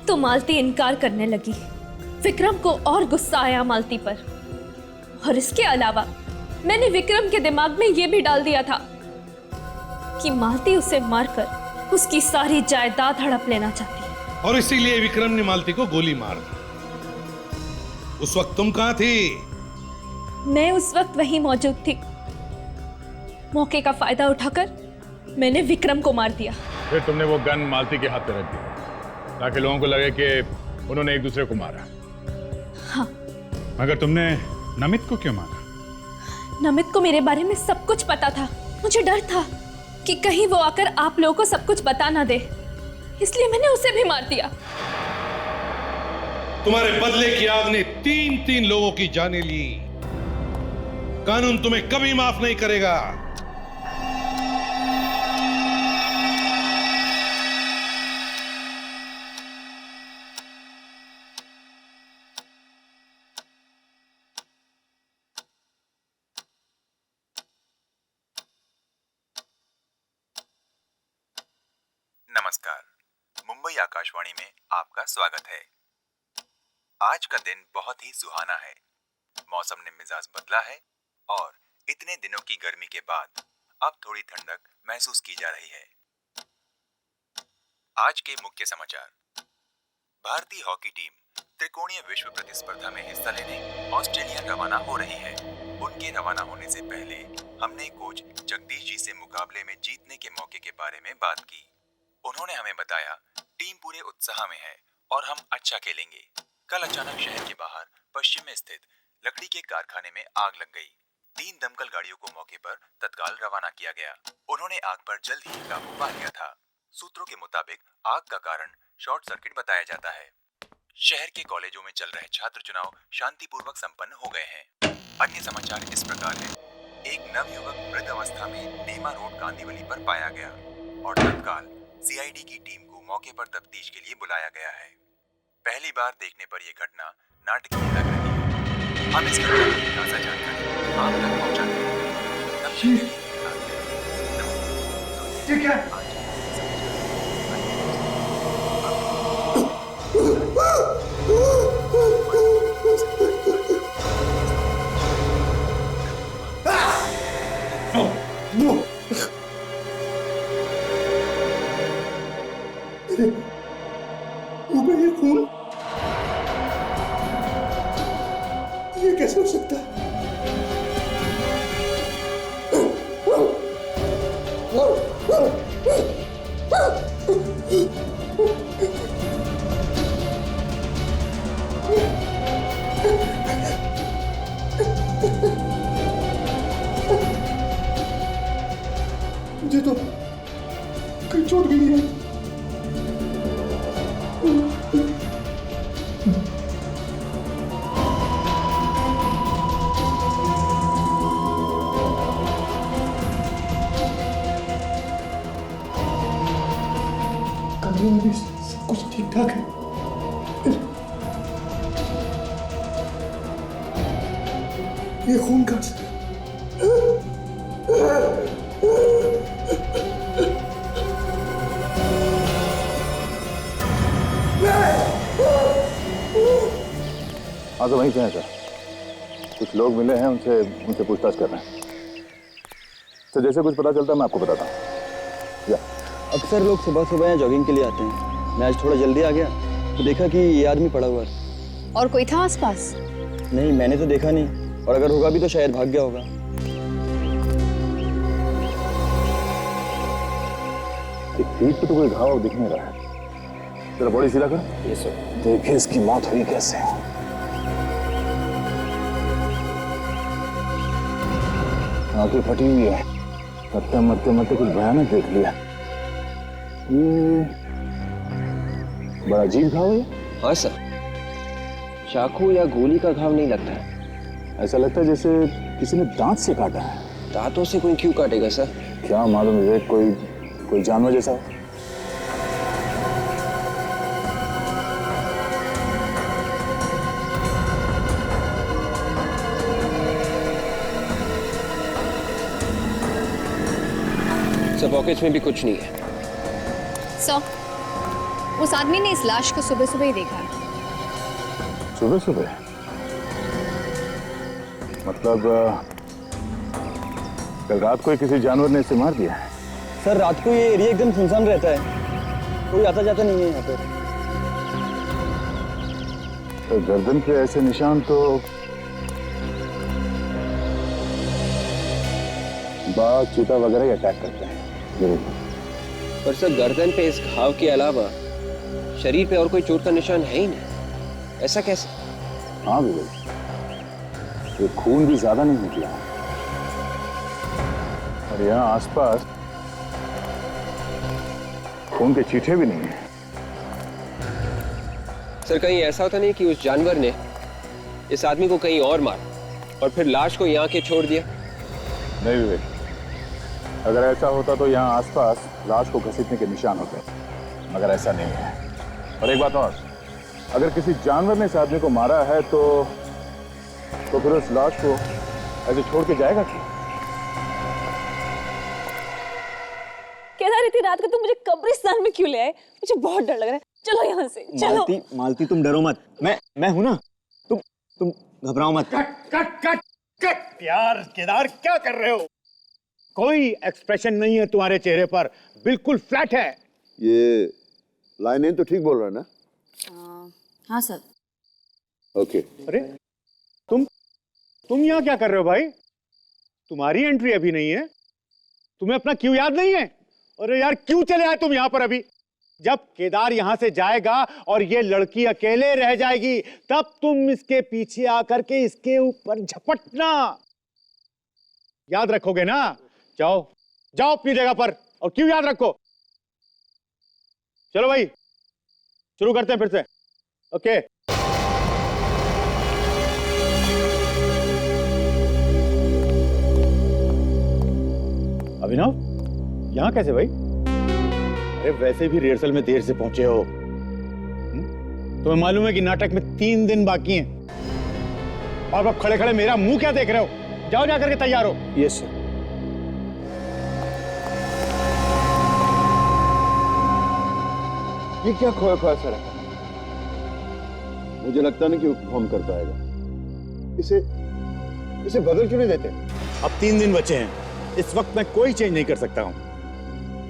तो मालती इनकार करने लगी। विक्रम को और गुस्सा आया मालती पर, और इसके अलावा मैंने विक्रम के दिमाग में ये भी डाल दिया था कि मालती उसे मारकर उसकी सारी जायदाद हड़प लेना चाहती है। और इसीलिए विक्रम ने मालती को गोली मार दी। उस वक्त तुम कहां थी? मैं उस वक्त वहीं मौजूद थी। मौके का फायदा उठाकर मैंने विक्रम को मार दिया। फिर तुमने वो गन मालती के हाथ पे रख दिया ताकि लोगों को लगे कि उन्होंने एक दूसरे को मारा। हाँ। मगर तुमने नमित को क्यों मारा? नमित को मेरे बारे में सब कुछ पता था। मुझे डर था कि कहीं वो आकर आप लोगों को सब कुछ बता ना दे, इसलिए मैंने उसे भी मार दिया। तुम्हारे बदले की आग ने 3 लोगों की जानें ली। कानून तुम्हें कभी माफ नहीं करेगा। नमस्कार, मुंबई आकाशवाणी में आपका स्वागत है। आज का दिन बहुत ही सुहाना है। मौसम ने मिजाज बदला है और इतने दिनों की गर्मी के बाद अब थोड़ी ठंडक महसूस की जा रही है। आज के मुख्य समाचार। भारतीय हॉकी टीम त्रिकोणीय विश्व प्रतिस्पर्धा में हिस्सा लेने ऑस्ट्रेलिया रवाना हो रही है। उनके रवाना होने से पहले हमने कोच जगदीश जी से मुकाबले में जीतने के मौके के बारे में बात की। उन्होंने हमें बताया टीम पूरे उत्साह में है और हम अच्छा खेलेंगे। कल अचानक शहर के बाहर पश्चिम में स्थित लकड़ी के कारखाने में आग लग गई। 3 दमकल गाड़ियों को मौके पर तत्काल रवाना किया गया। उन्होंने आग पर जल्द ही काबू पा लिया था। सूत्रों के मुताबिक आग का कारण शॉर्ट सर्किट बताया जाता है। शहर के कॉलेजों में चल रहे छात्र चुनाव शांतिपूर्वक संपन्न हो गए हैं। अन्य समाचार इस प्रकार है। एक नवयुवक वृद्ध अवस्था में नेमा रोड कांदीवली पर पाया गया और तत्काल सीआईडी की टीम को मौके पर तफ्तीश के लिए बुलाया गया है। पहली बार देखने पर यह घटना नाटकीय लग रही है। हम इस घटना की ताजा जानकारी आप तक पहुंचाते हैं। ये खून, ये कैसे हो सकता है? मुझे तो कहीं चोट भी नहीं है। कमरे में भी सब कुछ ठीक ठाक है। ये खून कहाँ से? हाँ तो वहीं पे हैं सर, कुछ लोग मिले हैं, उनसे पूछताछ कर रहे हैं। तो जैसे कुछ पता चलता है मैं आपको बताता हूँ। अक्सर लोग सुबह सुबह यहाँ जॉगिंग के लिए आते हैं। मैं आज थोड़ा जल्दी आ गया तो देखा कि ये आदमी पड़ा हुआ है। और कोई था आसपास? नहीं, मैंने तो देखा नहीं, और अगर होगा भी तो शायद भाग गया होगा। एक पीठ पे तो कोई घाव दिख नहीं रहा है। तेरा बॉडी सीधा कर। ये सर। देखिए इसकी मौत हुई कैसे। आंखें फटी हुई है, मरते मरते कुछ भयानक देख लिया। ये बड़ा अजीब घाव है। हाँ सर, चाकू या गोली का घाव नहीं लगता है। ऐसा लगता है जैसे किसी ने दांत से काटा है। दांतों से कोई क्यों काटेगा सर? क्या मालूम, विवेक, कोई जानवर जैसा हो। सब पॉकेट्स में भी कुछ नहीं है। उस आदमी ने इस लाश को सुबह सुबह ही देखा है। सुबह सुबह? मतलब कल रात को किसी जानवर ने इसे मार दिया है? सर, रात को ये एरिया एकदम सुनसान रहता है, कोई आता जाता नहीं है यहाँ पे। तो गर्दन पे ऐसे निशान तो बाघ, चीता वगैरह ही अटैक करते हैं। पर सर, गर्दन पे इस घाव के अलावा शरीर पे और कोई चोट का निशान है ही नहीं। ऐसा कैसे? हाँ विवेक, ये खून भी ज्यादा नहीं निकला और यहाँ आसपास खून के छींटे भी नहीं है। सर, कहीं ऐसा होता नहीं कि उस जानवर ने इस आदमी को कहीं और मारा और फिर लाश को यहाँ के छोड़ दिया? नहीं विवेक, अगर ऐसा होता तो यहाँ आसपास लाश को घसीटने के निशान होते, मगर ऐसा नहीं है। और एक बात और, अगर किसी जानवर ने इस आदमी को मारा है तो फिर उस लाश को ऐसे छोड़ के जाएगा क्यों? केदार, इतनी रात को तुम मुझे कब्रिस्तान में क्यों ले आए? मुझे बहुत डर लग रहा है। चलो यहाँ से, चलो। मालती तुम डरो मत, मैं हूं ना। तुम घबराओ मत। कट यार, केदार क्या कर रहे हो? कोई एक्सप्रेशन नहीं है तुम्हारे चेहरे पर, बिल्कुल फ्लैट है। ये लाइनें तो ठीक बोल रहा है ना? हाँ सर। ओके। अरे तुम यहाँ क्या कर रहे हो भाई? तुम्हारी एंट्री अभी नहीं है, तुम्हें अपना क्यों याद नहीं है? अरे यार, क्यों चले आए तुम यहाँ पर अभी? जब केदार यहाँ से जाएगा और ये लड़की अकेले रह जाएगी, तब तुम इसके पीछे आकर के इसके ऊपर झपटना। याद रखोगे ना? जाओ जाओ अपनी जगह पर। और क्यों याद रखो? चलो भाई, शुरू करते हैं फिर से। ओके। अभिनव, यहां कैसे भाई? अरे वैसे भी रिहर्सल में देर से पहुंचे हो। तुम्हें मालूम है कि नाटक में 3 दिन बाकी हैं। और अब खड़े खड़े मेरा मुंह क्या देख रहे हो? जाओ जाकर के तैयार हो। Yes sir. ये क्या खोया खोया सा रहा? मुझे लगता नहीं कि वो परफॉर्म कर पाएगा। इसे बदल क्यों नहीं देते? अब 3 दिन बचे हैं, इस वक्त मैं कोई चेंज नहीं कर सकता हूं।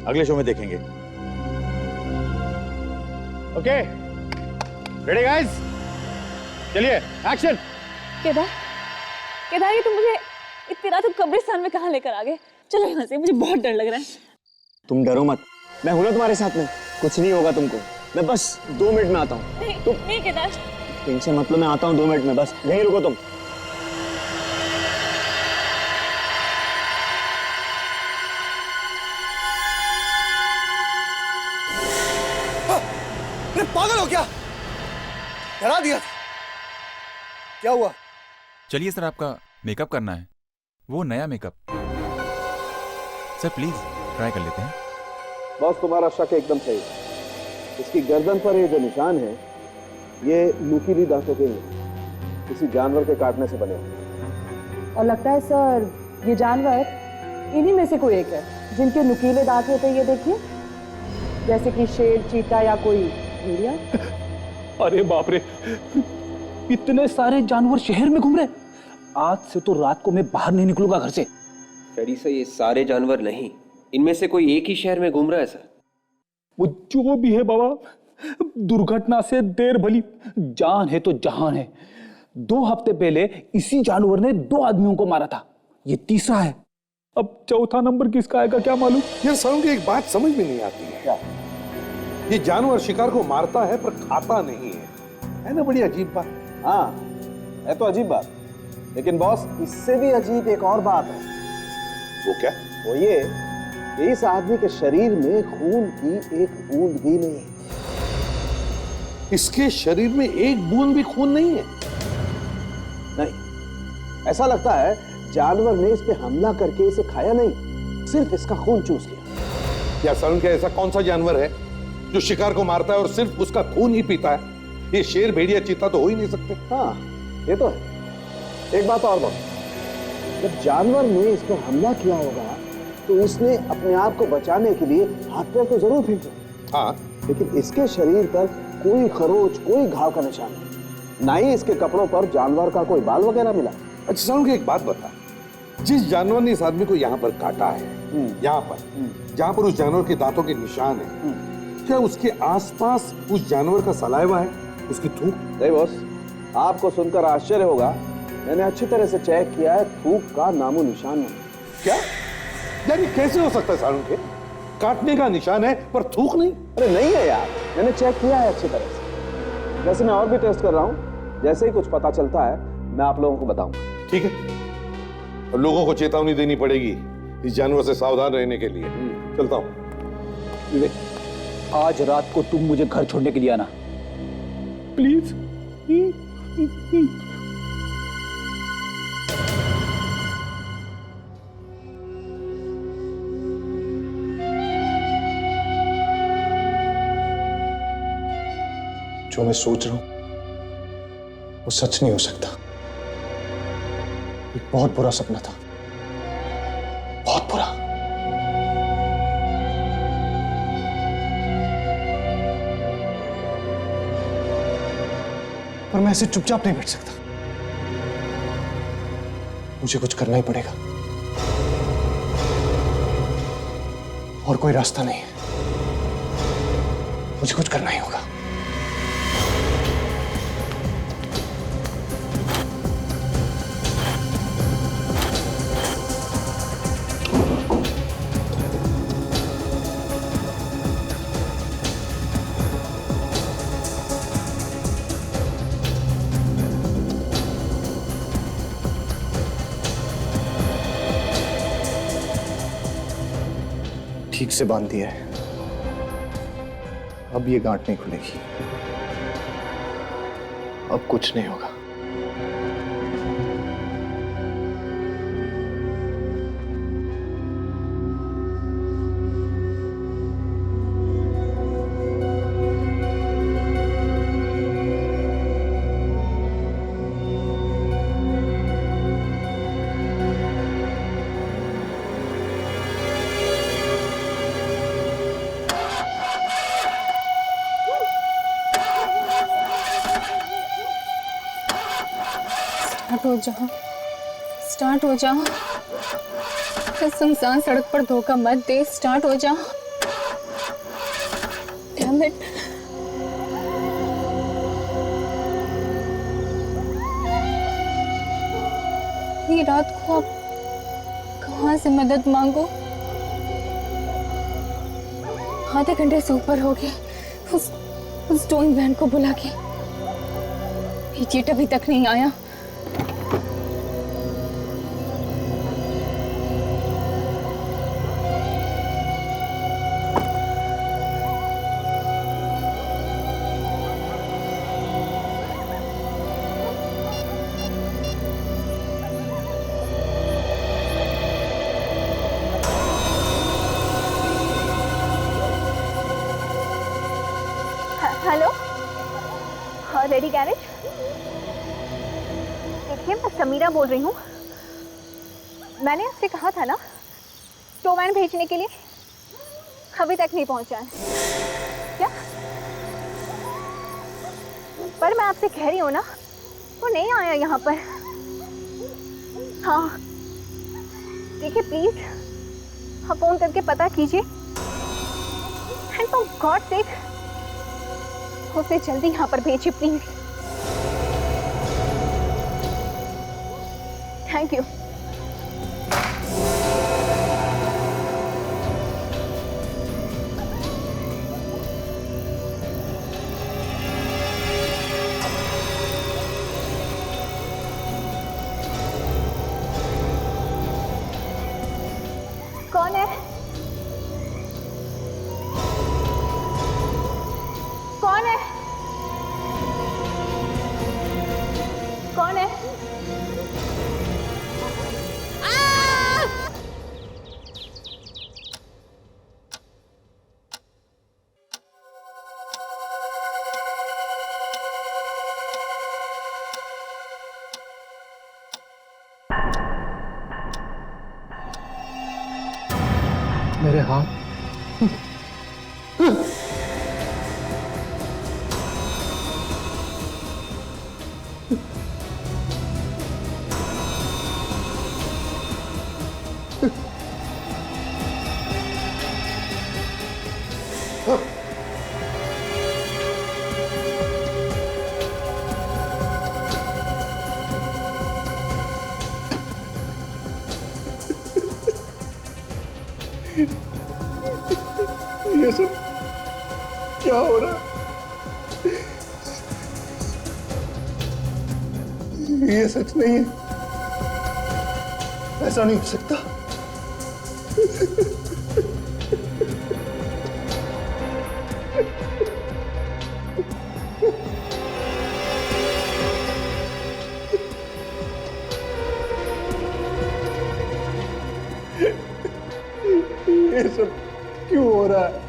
अगले शो में देखेंगे। Okay, ready guys? चलिए, एक्शन। केदार, ये तुम मुझे इतनी रात को कब्रिस्तान में कहाँ लेकर आ गए? चलो यहाँ से, मुझे बहुत डर लग रहा है। तुम डरो मत, मैं हूं ना तुम्हारे साथ में। कुछ नहीं होगा तुमको। मैं बस 2 मिनट में आता हूँ। नहीं केदार, टेंशन मतलब, मैं आता हूँ 2 मिनट में, बस यहीं रुको तुम। पागल हो क्या? डरा दिया। क्या हुआ? चलिए सर, आपका मेकअप करना है, वो नया मेकअप। सर प्लीज ट्राई कर लेते हैं। बॉस, तुम्हारा शक एकदम सही। इसकी गर्दन पर ये जो निशान है, ये नुकीली दांतों के हैं, किसी जानवर के काटने से बने हैं। और लगता है सर, ये जानवर इन्हीं में से कोई एक है जिनके नुकीले दांत होते हैं। ये देखिए, जैसे कि शेर, चीता या कोई भेड़िया। अरे बाप रे, इतने सारे जानवर शहर में घूम रहे। आज से तो रात को मैं बाहर नहीं निकलूंगा घर से। शरीर से ये सारे जानवर नहीं, इनमें से कोई एक ही शहर में घूम रहा है सर। वो जो भी है बाबा, दुर्घटना से देर भली, जान है तो जहान है। 2 हफ्ते पहले इसी जानवर ने 2 आदमियों को मारा था, ये तीसरा है। अब चौथा नंबर किसका आएगा क्या मालूम। यार सारुण की एक बात समझ में नहीं आती है। क्या? ये जानवर शिकार को मारता है पर खाता नहीं है ना? बड़ी अजीब बात। हाँ, है तो अजीब बात, लेकिन बॉस इससे भी अजीब एक और बात है। वो क्या? वो ये कि इस आदमी के शरीर में खून की एक बूंद भी नहीं है। इसके शरीर में एक बूंद भी खून नहीं है? नहीं, ऐसा लगता है जानवर ने इस पे हमला करके इसे खाया नहीं, सिर्फ इसका खून चूस लिया। या सारुण, क्या ऐसा कौन सा जानवर है जो शिकार को मारता है और सिर्फ उसका खून ही पीता है? ये शेर, भेड़िया, चीता तो हो ही नहीं सकते। हाँ, ये तो है। एक बात और बोल, जब जानवर ने इस पर हमला किया होगा तो इसने अपने आप को बचाने के लिए हाथ पैर तो जरूर फेंके। हाँ, लेकिन इसके शरीर पर कोई खरोच, कोई घाव का निशान नहीं, ना ही इसके कपड़ों पर जानवर का कोई बाल वगैरह मिला। अच्छा सारुण, एक बात बता, जिस जानवर ने इस आदमी को यहाँ पर काटा है, यहाँ पर जहाँ पर उस जानवर के दांतों के निशान है, क्या उसके आसपास उस जानवर का सलाइवा है, उसकी थूक? नहीं बॉस, आपको सुनकर आश्चर्य होगा, मैंने अच्छी तरह से चेक किया है, थूक का नामो निशान नहीं। क्या? यार ये कैसे हो सकता है सारुण के? काटने का निशान है पर थूक नहीं? अरे नहीं है यार, मैंने चेक किया है अच्छी तरह से। वैसे मैं और भी टेस्ट कर रहा हूँ, जैसे ही कुछ पता चलता है मैं आप लोगों को बताऊंगा। ठीक है, और लोगों को चेतावनी देनी पड़ेगी इस जानवर से सावधान रहने के लिए। चलता हूँ। विवेक, आज रात को तुम मुझे घर छोड़ने के लिए आना प्लीज। जो मैं सोच रहा हूं वो सच नहीं हो सकता। एक बहुत बुरा सपना था, बहुत बुरा। पर मैं ऐसे चुपचाप नहीं बैठ सकता, मुझे कुछ करना ही पड़ेगा और कोई रास्ता नहीं है, मुझे कुछ करना ही होगा। ठीक से बांध दिया है, अब ये गांठ नहीं खुलेगी, अब कुछ नहीं होगा। स्टार्ट हो जाओ, इस सुनसान सड़क पर धोखा मत दे, स्टार्ट हो जाओ। Damn it. ये रात को आप कहाँ से मदद मांगो? आधे घंटे से ऊपर हो गए उस टोइंग वैन को बुला के, ये अभी तक नहीं आया। Hello, ready garage? देखिए, मैं समीरा बोल रही हूँ। मैंने आपसे कहा था ना टो वैन भेजने के लिए, अभी तक नहीं पहुँचा है क्या? पर मैं आपसे कह रही हूँ ना वो नहीं आया यहाँ पर। हाँ देखिए प्लीज, हाँ फोन करके पता कीजिए एंड फॉर गॉड सेक उसे जल्दी यहाँ पर भेजिए प्लीज। Thank you. कौन है? कौन है? कौन है? मेरे हाथ ये सब क्या हो रहा है? ये सच नहीं है, ऐसा नहीं हो सकता। ये सब क्यों हो रहा है?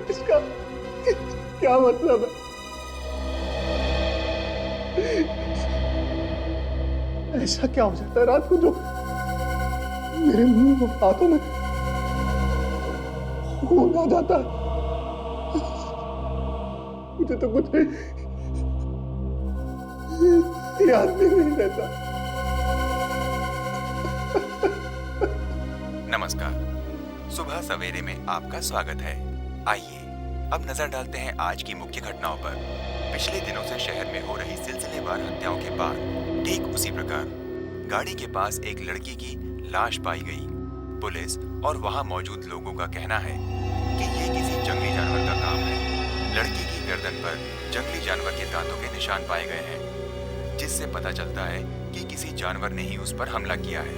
इसका क्या मतलब है? ऐसा क्या हो जाता है रात को जो मेरे मुंह और हाथों में खून आ जाता है? मुझे तो कुछ याद भी नहीं रहता। नमस्कार, सुबह सवेरे में आपका स्वागत है। आइए अब नजर डालते हैं आज की मुख्य घटनाओं पर। पिछले दिनों से शहर में हो रही सिलसिलेवार हत्याओं के बाद ठीक उसी प्रकार गाड़ी के पास एक लड़की की लाश पाई गई। पुलिस और वहां मौजूद लोगों का कहना है कि ये किसी जंगली जानवर का काम है। लड़की की गर्दन पर जंगली जानवर के दांतों के निशान पाए गए हैं, जिससे पता चलता है कि किसी जानवर ने ही उस पर हमला किया है।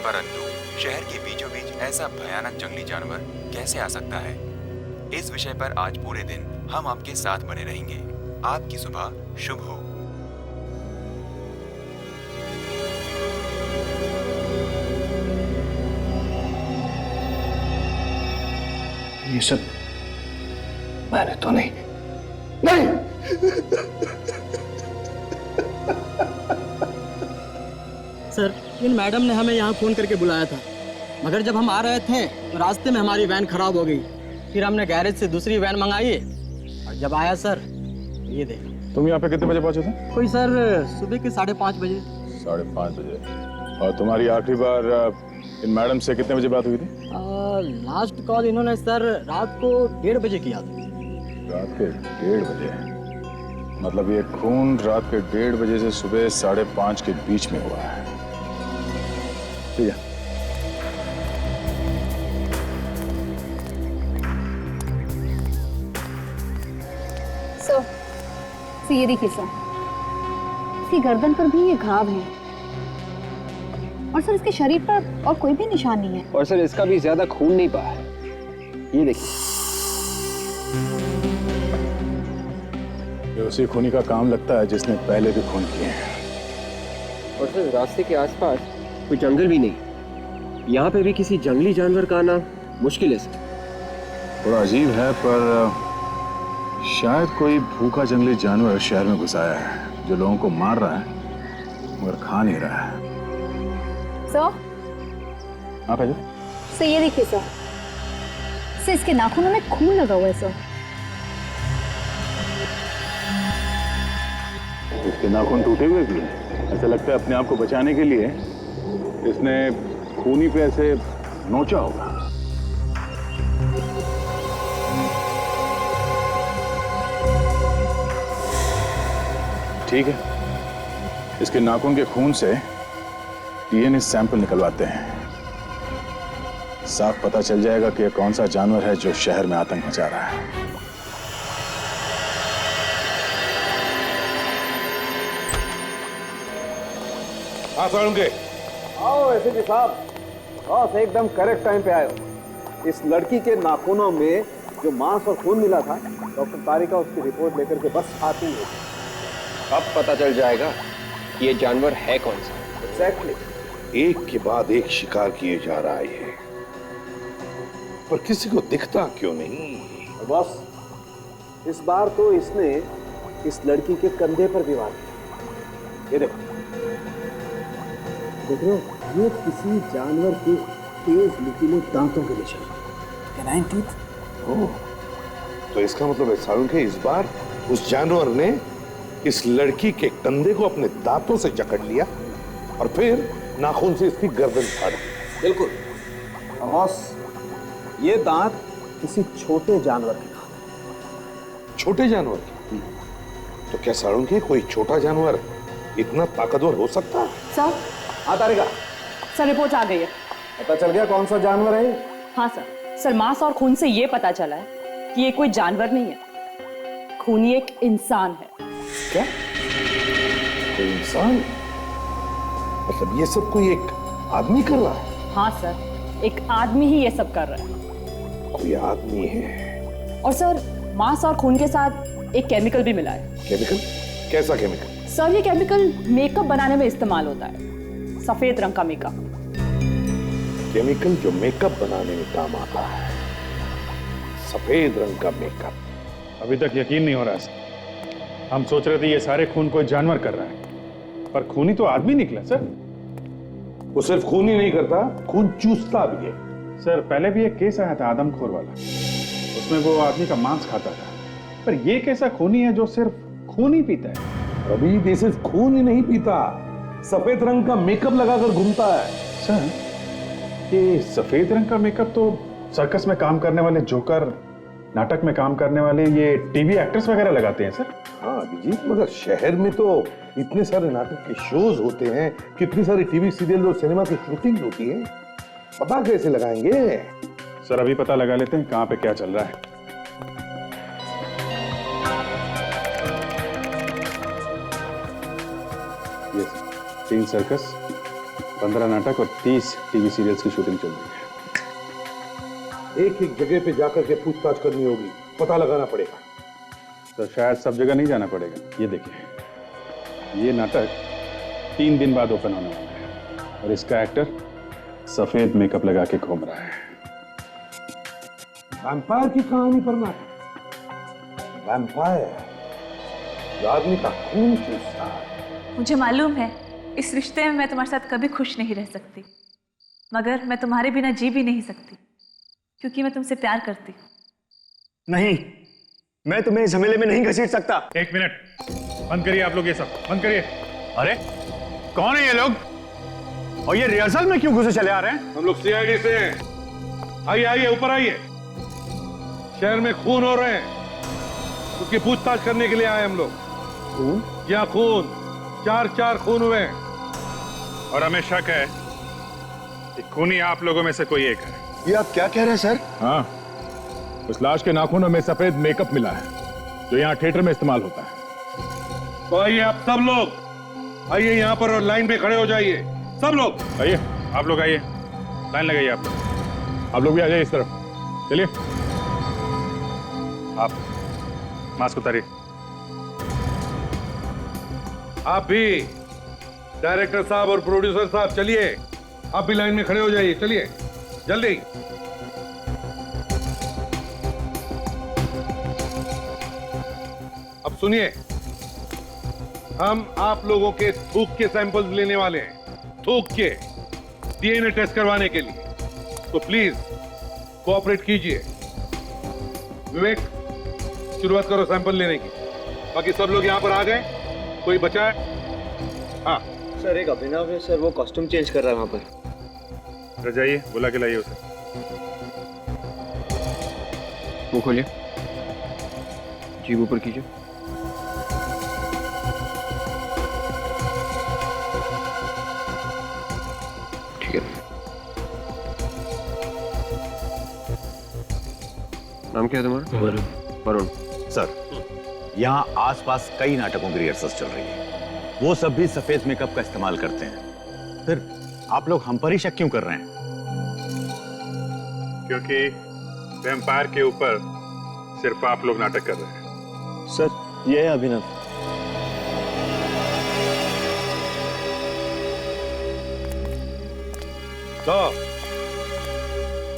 परंतु शहर के बीचों बीच ऐसा भयानक जंगली जानवर कैसे आ सकता है? इस विषय पर आज पूरे दिन हम आपके साथ बने रहेंगे। आपकी सुबह शुभ हो। ये सब मैंने तो नहीं। सर, इन मैडम ने हमें यहाँ फोन करके बुलाया था, मगर जब हम आ रहे थे तो रास्ते में हमारी वैन खराब हो गई। फिर हमने गैरेज से दूसरी वैन मंगाई और जब आया सर ये देखो। तुम यहाँ पे कितने बजे पहुंचे थे? कोई सर सुबह के 5:30 बजे। 5:30 बजे। और तुम्हारी आखिरी बार इन मैडम से कितने बजे बात हुई थी? लास्ट कॉल इन्होंने सर रात को 1:30 बजे किया था। रात के 1:30 बजे? मतलब ये खून रात के 1:30 बजे से सुबह 5:30 के बीच में हुआ है। ठीक है। सो ये देखिए सर, इसकी गर्दन पर भी ये घाव है और सर इसके शरीर पर और कोई भी निशान नहीं है। और सर इसका भी ज्यादा खून नहीं बहा है। ये देखिए, ये उसी खूनी का काम लगता है जिसने पहले भी खून किए हैं। और सर रास्ते के आसपास कोई जंगल भी नहीं, यहाँ पे भी किसी जंगली जानवर का आना मुश्किल है सर। थोड़ा अजीब है, पर शायद कोई भूखा जंगली जानवर शहर में घुस आया है जो लोगों को मार रहा है मगर खा नहीं रहा है। सर आप है? सर ये देखिए सर, इसके नाखूनों में खून लगा हुआ है सर। इसके नाखून टूटे हुए भी हैं। ऐसा लगता है अपने आप को बचाने के लिए इसने खूनी पे ऐसे नोचा होगा। ठीक है, इसके नाखून के खून से डीएनए सैंपल निकलवाते हैं। साफ पता चल जाएगा कि यह कौन सा जानवर है जो शहर में आतंक मचा रहा है। हाँ साळुंके, आओ एसपी साहब, बस एकदम करेक्ट टाइम पे आए हो। इस लड़की के नाखूनों में जो मांस और खून मिला था, डॉक्टर तारिका उसकी रिपोर्ट लेकर के बस आती है। अब पता चल जाएगा कि ये जानवर है कौन सा। एग्जैक्टली। एक के बाद एक शिकार किए जा रहा है ये, पर किसी को दिखता क्यों नहीं? बस इस बार तो इसने इस लड़की के कंधे पर भी वार किया। ये देखो, देख रहे हो, ये किसी जानवर के तेज नुकीले दांतों के निशान। Canine teeth. ओह, तो इसका मतलब है साळुंके, इस बार उस जानवर ने इस लड़की के कंधे को अपने दांतों से जकड़ लिया और फिर नाखून से इसकी गर्दन फाड़। बिल्कुल बॉस, ये दांत किसी छोटे जानवर के दांत हैं। छोटे जानवर के? तो क्या साळुंके कोई छोटा जानवर इतना ताकतवर हो सकता है? सर। हाँ तारिका, सर रिपोर्ट आ गई है। पता चल गया कौन सा जानवर है? हाँ सर मांस और खून से ये पता चला है कि ये कोई जानवर नहीं है, खूनी एक इंसान है। क्या? कोई इंसान? मतलब ये सब कोई एक आदमी कर रहा है? हाँ सर, एक आदमी ही ये सब कर रहा है। कोई आदमी है? और सर मांस और खून के साथ एक केमिकल भी मिला है। केमिकल? कैसा केमिकल? सर ये केमिकल मेकअप बनाने में इस्तेमाल होता है, सफेद रंग का मेकअप। केमिकल जो मेकअप बनाने में काम आता है, सफेद रंग का मेकअप। अभी तक यकीन नहीं हो रहा सर। हम सोच रहे थे ये सारे खून कोई जानवर कर रहा है, पर खूनी तो आदमी निकला सर। वो सिर्फ खून ही नहीं करता, खून चूसता भी है। सर पहले भी एक केस आया था आदमखोर वाला, उसमें वो आदमी का मांस खाता था, पर ये कैसा खूनी है जो सिर्फ खून ही पीता है? अभी ये सिर्फ खून ही नहीं पीता, सफेद रंग का मेकअप लगाकर घूमता है। सर ये सफेद रंग का मेकअप तो सर्कस में काम करने वाले जोकर, नाटक में काम करने वाले ये टीवी एक्टर्स वगैरह लगाते हैं सर। हाँ अभिजीत, मगर शहर में तो इतने सारे नाटक के शोज होते हैं, कितनी सारी टीवी सीरियल और सिनेमा की शूटिंग होती है, पता कैसे लगाएंगे? सर अभी पता लगा लेते हैं कहाँ पे क्या चल रहा है। ये 3 सर्कस, 15 नाटक और 30 टीवी सीरियल्स की शूटिंग चल रही है। एक एक जगह पे जाकर के पूछताछ करनी होगी, पता लगाना पड़ेगा। तो शायद सब जगह नहीं जाना पड़ेगा। ये देखिए, ये नाटक 3 दिन बाद ओपन होने वाला है और इसका एक्टर सफेद मेकअप लगा के घूम रहा है। वैम्पायर की कहानी पर नाटक। वैम्पायर जो आदमी का खून चूसता है। मुझे मालूम है इस रिश्ते में मैं तुम्हारे साथ कभी खुश नहीं रह सकती, मगर मैं तुम्हारे बिना जी भी नहीं सकती, क्योंकि मैं तुमसे प्यार करती हूँ। नहीं, मैं तुम्हें झमेले में नहीं घसीट सकता। 1 मिनट, बंद करिए आप लोग, ये सब बंद करिए। अरे कौन है ये लोग और ये रिहर्सल में क्यों घुसे चले आ रहे हैं? हम लोग सीआईडी से हैं। आइए आइए, ऊपर आइए। शहर में खून हो रहे हैं, उसकी पूछताछ करने के लिए आए हम लोग। खून? क्या खून? 4 खून हुए हैं और हमें शक है कि खूनी आप लोगों में से कोई एक है। ये आप क्या कह रहे हैं सर? हाँ, उस लाश के नाखूनों में सफेद मेकअप मिला है जो यहाँ थिएटर में इस्तेमाल होता है। तो आइए आप सब लोग, आइए यहाँ पर और लाइन पे खड़े हो जाइए, सब लोग आइए। आप लोग आइए, लाइन लगाइए। आप लोग भी आ जाइए इस तरफ। चलिए, आप मास्क उतारिए। आप भी, डायरेक्टर साहब और प्रोड्यूसर साहब, चलिए आप भी लाइन में खड़े हो जाइए। चलिए जल्दी। अब सुनिए, हम आप लोगों के थूक के सैंपल्स लेने वाले हैं, थूक के डीएनए टेस्ट करवाने के लिए, तो प्लीज कोऑपरेट कीजिए। विवेक, शुरुआत करो सैंपल लेने की। बाकी सब लोग यहां पर आ गए, कोई बचा है? हाँ सर, एक अभिनव है सर, वो कॉस्ट्यूम चेंज कर रहा है वहां पर। जाइए, बुला के लाइए उसे। वो खोलिए, जीभ ऊपर कीजिए। ठीक है। नाम क्या है तुम्हारा? वरुण। सर, यहाँ आसपास कई नाटकों की रिहर्सल चल रही है। वो सब भी सफेद मेकअप का इस्तेमाल करते हैं। फिर आप लोग हम पर ही शक क्यों कर रहे हैं? क्योंकि वैम्पायर के ऊपर सिर्फ आप लोग नाटक कर रहे हैं। सर, ये है अभिनव।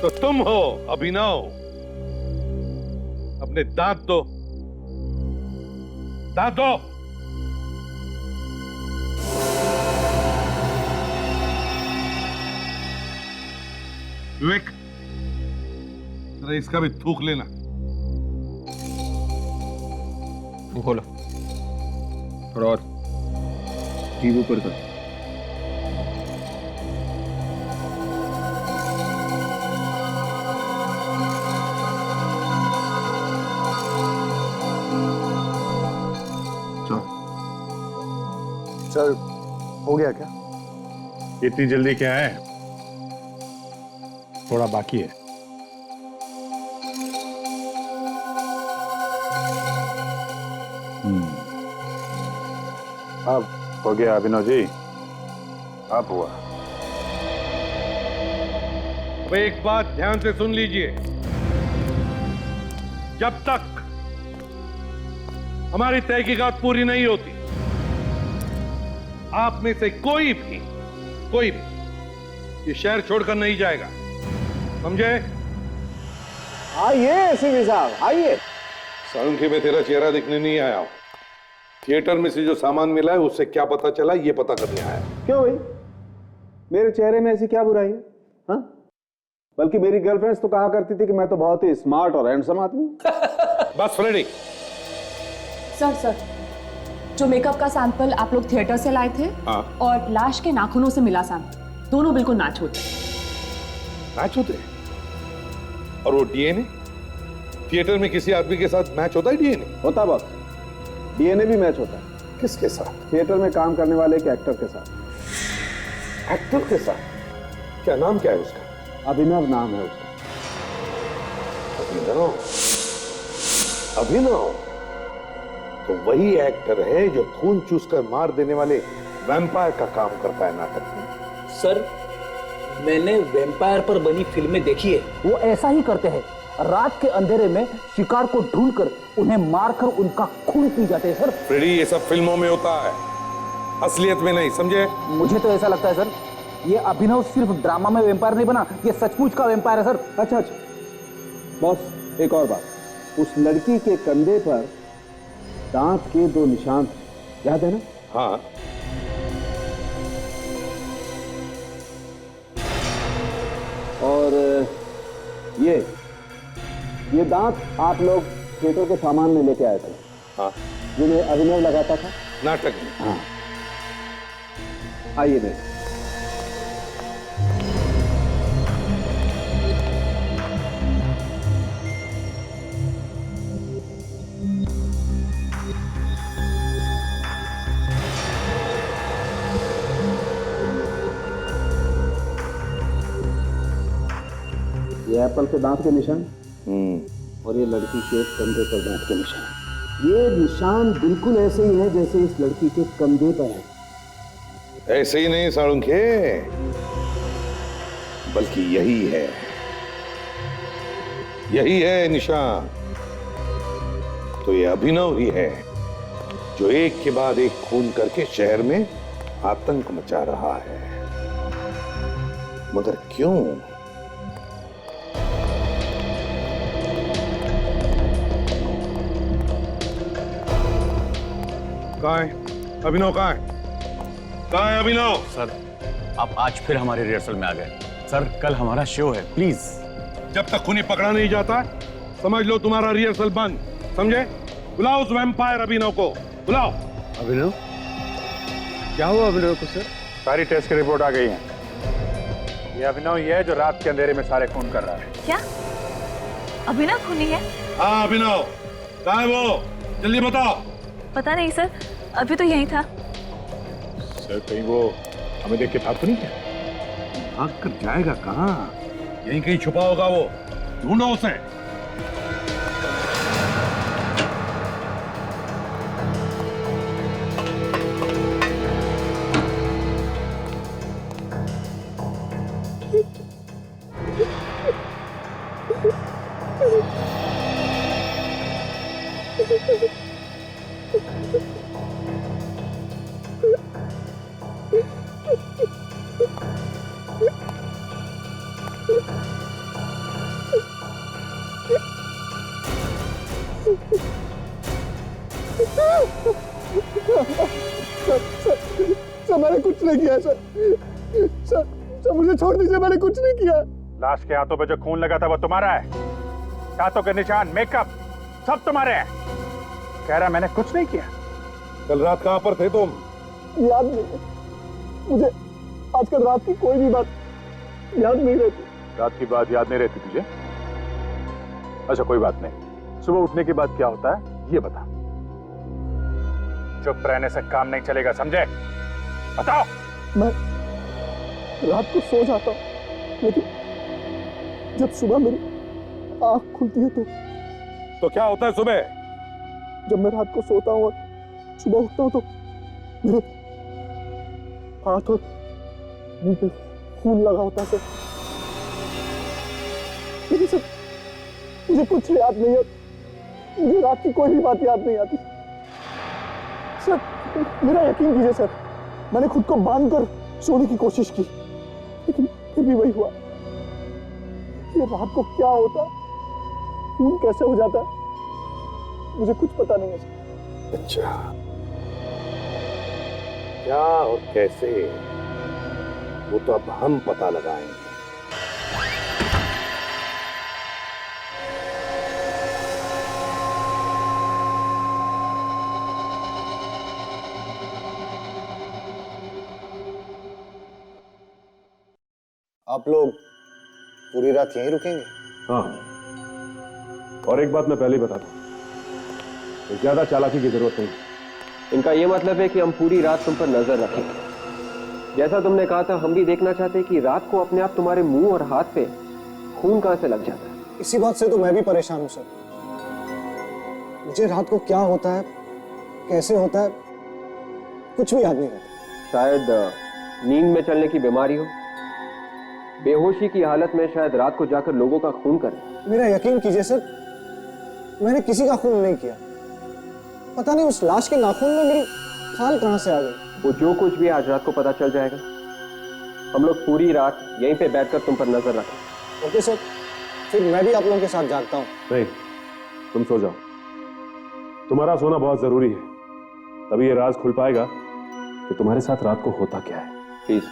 तो तुम हो अभिनव? अपने दांत दो, दांत दो। विवेक, जरा इसका भी थूक लेना। वो खोलो, थोड़ा और, जीभ ऊपर कर। सर, हो गया क्या? इतनी जल्दी क्या है, थोड़ा बाकी है। अब हो गया अभिनव जी, अब हुआ। अब एक बात ध्यान से सुन लीजिए, जब तक हमारी तहकीकात पूरी नहीं होती, आप में से कोई भी ये शहर छोड़कर नहीं जाएगा, समझे? आइए एसीपी साहब, आइए। साळुंखे, मैं तेरा चेहरा देखने नहीं आया हूं। थिएटर में से जो सामान मिला है उससे क्या पता चला, ये पता करने आया। क्यों भाई, मेरे चेहरे में ऐसी क्या बुराई है? हाँ, बल्कि मेरी गर्लफ्रेंड्स तो कहा करती थी कि मैं तो बहुत ही स्मार्ट और हैंडसम आदमी हूं। बस फ्रेडी। सर, जो मेकअप का सैंपल आप लोग थिएटर से लाए थे, हाँ। और लाश के नाखूनों से मिला सैंपल, दोनों बिल्कुल मैच होते। मैच होते? और वो डीएनए? थिएटर में किसी आदमी के साथ मैच होता है डीएनए? होता बस, डीएनए भी मैच होता है। किसके साथ? थिएटर में काम करने वाले एक एक्टर के साथ। एक्टर के साथ? क्या नाम क्या है उसका? अभिनव नाम है उसका। अभिनव तो वही एक्टर है जो खून चूसकर मार देने वाले वैम्पायर का काम करता है नाटक में। सर, मैंने वैम्पायर पर बनी फिल्में देखी है, वो ऐसा ही करते हैं। रात के अंधेरे में शिकार को ढूंढकर उन्हें मारकर उनका खून पी जाते हैं। सर, फ्रेडी, ये सब फिल्मों में होता है, असलियत में नहीं, समझे? मुझे तो ऐसा लगता है सर, ये अभिनव सिर्फ ड्रामा में वैम्पायर नहीं बना, ये सचमुच का वैम्पायर है सर। अच्छा, बॉस, एक और बात, उस लड़की के कंधे पर दांत के 2 निशान थे, याद है ना? हाँ। और ये दांत आप लोग थिएटर के सामान में लेके आए थे। हाँ। जिन्हें अभिनव लगाता था नाटक में। हाँ, आइए देख। ये एप्पल के दांत के निशान और ये लड़की के कंधे पर दांत के निशान। ये निशान बिल्कुल ऐसे ही है जैसे इस लड़की के कंधे पर है। ऐसे ही नहीं साळुंखे, बल्कि यही है निशान। तो ये अभिनव ही है जो एक के बाद एक खून करके शहर में आतंक मचा रहा है। मगर क्यों? कहाँ है अभिनव? कहाँ है अभिनव? सर, आप आज फिर हमारी रिहर्सल में आ गए। सर, कल हमारा शो है, प्लीज। जब तक खूनी पकड़ा नहीं जाता, समझ लो तुम्हारा रिहर्सल बंद, समझे? बुलाओ उस वैम्पायर अभिनव को, बुलाओ। अभिनव? क्या हुआ अभिनव को सर? सारी टेस्ट की रिपोर्ट आ गई है। ये अभिनव ये है जो रात के अंधेरे में सारे खून कर रहा है। क्या अभिनव खूनी है? हाँ अभिनव, कहाँ है वो? जल्दी बताओ। पता नहीं सर, अभी तो यहीं था। सर कहीं वो हमें देख के भाग तो नहीं क्या? भाग कर जाएगा कहाँ? यहीं कहीं छुपा होगा वो, ढूंढो उसे। सर मैंने कुछ नहीं किया सर। सर मुझे छोड़ दीजिए, मैंने कुछ नहीं किया। लाश के हाथों पे जो खून लगा था वो तुम्हारा है। दांतों के निशान, मेकअप सब तुम्हारे हैं। कह रहा मैंने कुछ नहीं किया। कल रात कहाँ पर थे तुम? याद नहीं मुझे, आजकल रात की कोई भी बात याद नहीं रहती। रात की बात याद नहीं रहती तुझे? अच्छा कोई बात नहीं, सुबह उठने के बाद क्या होता है ये बता। चुप रहने से काम नहीं चलेगा, समझे? बताओ। मैं रात को सो जाता हूँ, लेकिन जब सुबह मेरी आंख खुलती है तो क्या होता है सुबह? जब मैं रात को सोता हूँ और सुबह उठता हूँ तो मेरे हाथ और मुंह पे खून लगा होता है सर। लेकिन सर मुझे कुछ याद नहीं है, मुझे रात की कोई भी बात याद नहीं आती। सर मेरा यकीन कीजिए सर, मैंने खुद को बांध कर सोने की कोशिश की, लेकिन फिर भी वही हुआ। ये रात को क्या होता है, खून कैसे हो जाता है, मुझे कुछ पता नहीं है सर। अच्छा, क्या और कैसे वो तो अब हम पता लगाएंगे। आप लोग पूरी रात यहीं रुकेंगे? हाँ, और एक बात मैं पहले ही बता दूं, ज्यादा चालाकी की जरूरत नहीं। इनका ये मतलब है कि हम पूरी रात तुम पर नजर रखेंगे। जैसा तुमने कहा था, हम भी देखना चाहते हैं कि रात को अपने आप तुम्हारे मुंह और हाथ पे खून कहां से लग जाता है। इसी बात से तो मैं भी परेशान हूं सर। मुझे रात को क्या होता है, कैसे होता है, कुछ भी याद नहीं रहता। शायद नींद में चलने की बीमारी हो, बेहोशी की हालत में शायद रात को जाकर लोगों का खून करें। मेरा यकीन कीजिए सर, मैंने किसी का खून नहीं किया। पता नहीं उस लाश के नाखून में मेरी खाल कहां से आ गई। वो जो कुछ भी आज रात को पता चल जाएगा। हम लोग पूरी रात यहीं पे बैठकर तुम पर नजर रखें। ओके सर, फिर मैं भी आप लोगों के साथ जागता हूँ। नहीं, तुम सो जाओ। तुम्हारा सोना बहुत जरूरी है, तभी ये राज खुल पाएगा कि तुम्हारे साथ रात को होता क्या है। प्लीज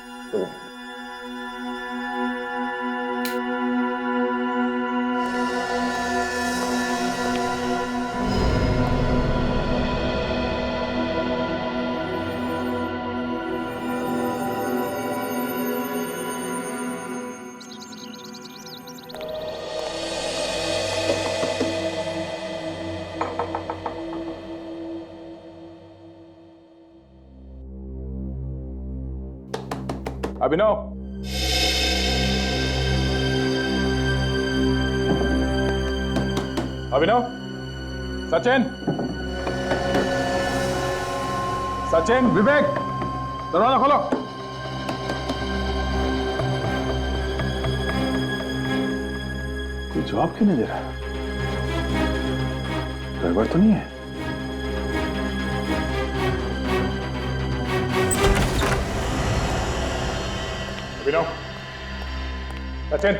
अभिनव, अभिनव, सचिन, सचिन, विवेक, दरवाजा खोलो। कोई जवाब क्यों नहीं दे रहा? गड़बड़ तो नहीं है? अभिनव, सचिन,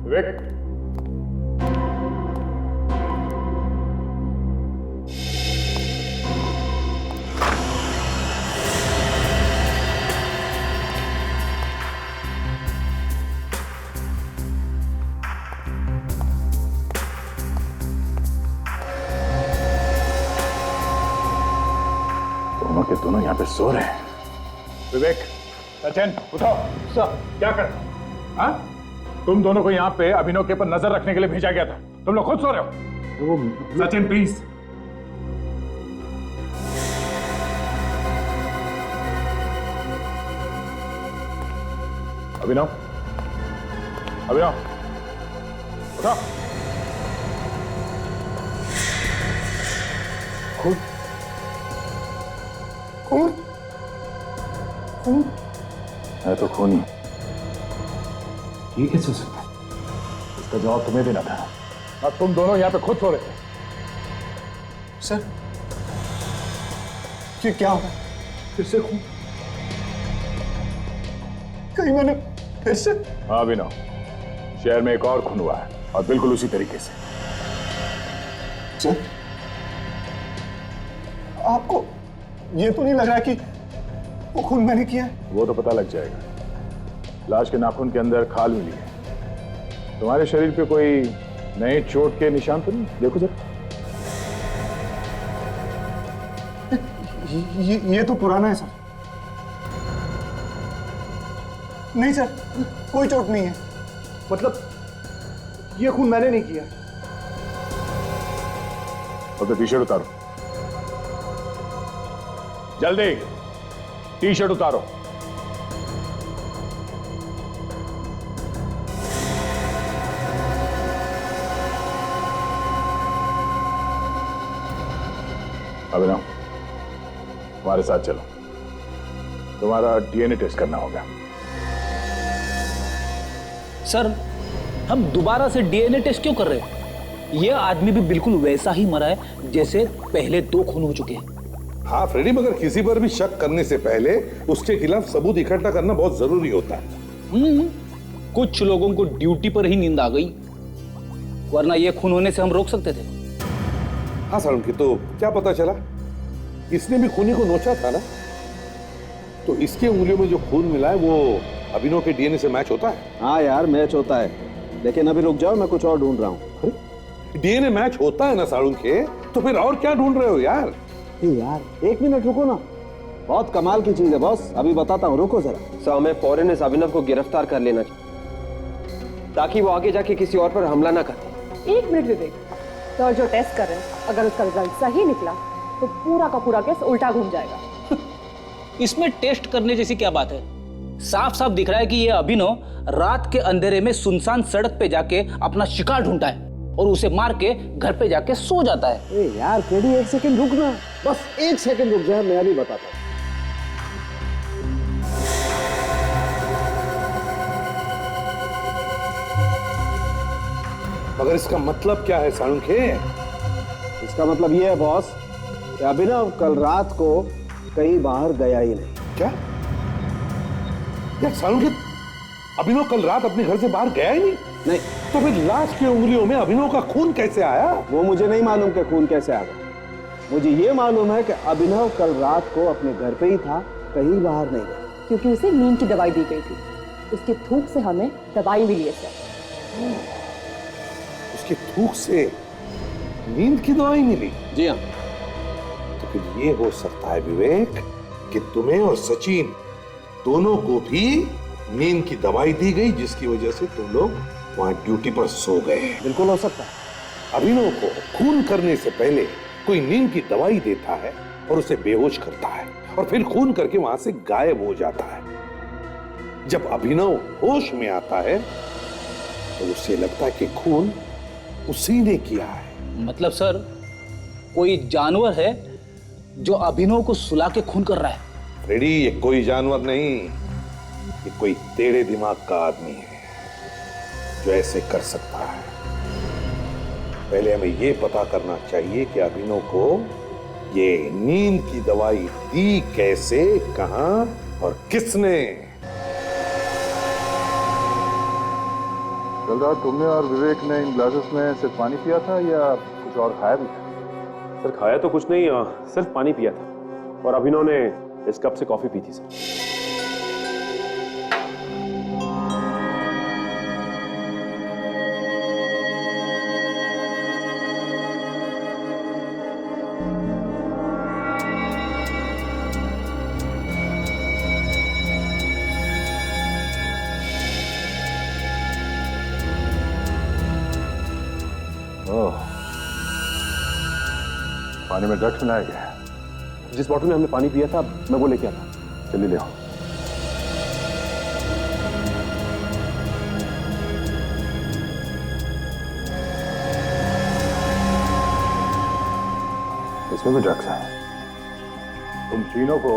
विवेक, यहाँ पे सो रहे हैं। विवेक, सचिन, उठो। सर, क्या कर? हाँ? तुम दोनों को यहाँ पे अभिनव के ऊपर नजर रखने के लिए भेजा गया था। तुम लोग खुद सो रहे हो। सचिन प्लीज। अभिनव, अभिनव, उठो। खून, खून, खून है तो खून ही। ये कैसे हो सकता है? इसका जवाब तुम्हें देना था और तुम दोनों यहाँ पे खुद सो रहे थे। सर, ये क्या हो रहा है? फिर से खून? कहीं मैंने फिर से? हाँ अभिनव, शहर में एक और खून हुआ है और बिल्कुल उसी तरीके से। सर, आपको ये तो नहीं लग रहा कि वो खून मैंने किया है? वो तो पता लग जाएगा। लाश के नाखून के अंदर खाल मिली है। तुम्हारे शरीर पे कोई नए चोट के निशान तो नहीं? देखो जरा। ये तो पुराना है सर। नहीं सर, कोई चोट नहीं है। मतलब ये खून मैंने नहीं किया। अब तो टी शर्ट उतारो, जल्दी टी शर्ट उतारो। अभिनव, हमारे साथ चलो, तुम्हारा डीएनए टेस्ट करना होगा। सर, हम दोबारा से डीएनए टेस्ट क्यों कर रहे हैं? यह आदमी भी बिल्कुल वैसा ही मरा है जैसे पहले 2 खून हो चुके हैं। हाँ फ्रेडी, मगर किसी पर भी शक करने से पहले उसके खिलाफ सबूत इकट्ठा करना बहुत जरूरी होता है। कुछ लोगों को ड्यूटी पर ही नींद आ गई, वरना ये खून होने से हम रोक सकते थे। हाँ सारुण की तो क्या पता चला? इसने भी खूनी को नोचा था ना, तो इसके उंगलियों में जो खून मिला है वो अभिनव के डीएनए से मैच होता है। हाँ यार, मैच होता है, लेकिन अभी रुक जाओ, मैं कुछ और ढूंढ रहा हूँ। डीएनए मैच होता है ना सारुण के, तो फिर और क्या ढूंढ रहे हो यार? यार 1 मिनट रुको ना, बहुत कमाल की चीज है बॉस, अभी बताता हूँ, रुको जरा। सर, हमें फौरन इस अभिनव को गिरफ्तार कर लेना चाहिए ताकि वो आगे जाके किसी और पर हमला ना करे। 1 मिनट विवेक, सर जो टेस्ट कर रहे हैं, अगर उसका रिजल्ट सही निकला तो पूरा का पूरा केस उल्टा घूम जाएगा। इसमें टेस्ट करने जैसी क्या बात है? साफ साफ दिख रहा है कि ये अभिनव रात के अंधेरे में सुनसान सड़क पे जाके अपना शिकार ढूंढता है और उसे मार के घर पे जाके सो जाता है। ए यार केडी, 1 सेकंड रुक ना, बस 1 सेकंड रुक जाए, मैं अभी बताता हूँ। मगर इसका मतलब क्या है साळुंखे? इसका मतलब ये है बॉस कि अभिनव कल रात को कहीं बाहर गया ही नहीं। क्या यार साळुंखे, अभिनव कल रात अपने घर से बाहर गया ही नहीं? तो फिर लाश की उंगलियों में अभिनव का खून कैसे आया? वो मुझे नहीं मालूम कि खून कैसे आ गया। मुझे ये मालूम है कि अभिनव कल रात को अपने घर पे ही था, कहीं बाहर नहीं गया। क्योंकि उसे नींद की दवाई दी गई थी, उसके थूक से हमें दवाई मिली है सर। उसके थूक से नींद की दवाई मिली? जी हाँ। तो फिर ये हो सकता है विवेक कि तुम्हें और सचिन दोनों को भी नींद की दवाई दी गई, जिसकी वजह से तुम लोग वहां ड्यूटी पर सो गए। बिल्कुल हो सकता है। अभिनव को खून करने से पहले कोई नींद की दवाई देता है और उसे बेहोश करता है और फिर खून करके वहां से गायब हो जाता है। जब अभिनव होश में आता है तो उसे लगता है कि खून उसी ने किया है। मतलब सर, कोई जानवर है जो अभिनव को सुला के खून कर रहा है? फ्रेडी, ये कोई जानवर नहीं, ये कोई टेढ़े दिमाग का आदमी है जो ऐसे कर सकता है। पहले हमें ये पता करना चाहिए कि अभिनव को ये नींद की दवाई दी कैसे, कहां और किसने। कल रात तुमने और विवेक ने इन ग्लासेस में सिर्फ पानी पिया था या कुछ और खाया भी था? सर खाया तो कुछ नहीं, सिर्फ पानी पिया था और अभिनव ने इस कप से कॉफी पी थी सर। पानी में ड्रग्स मिलाया गया है। जिस बॉटल में हमने पानी पिया था मैं वो लेके आता। चलिए ले आओ। इसमें भी ड्रग्स है। तुम तीनों को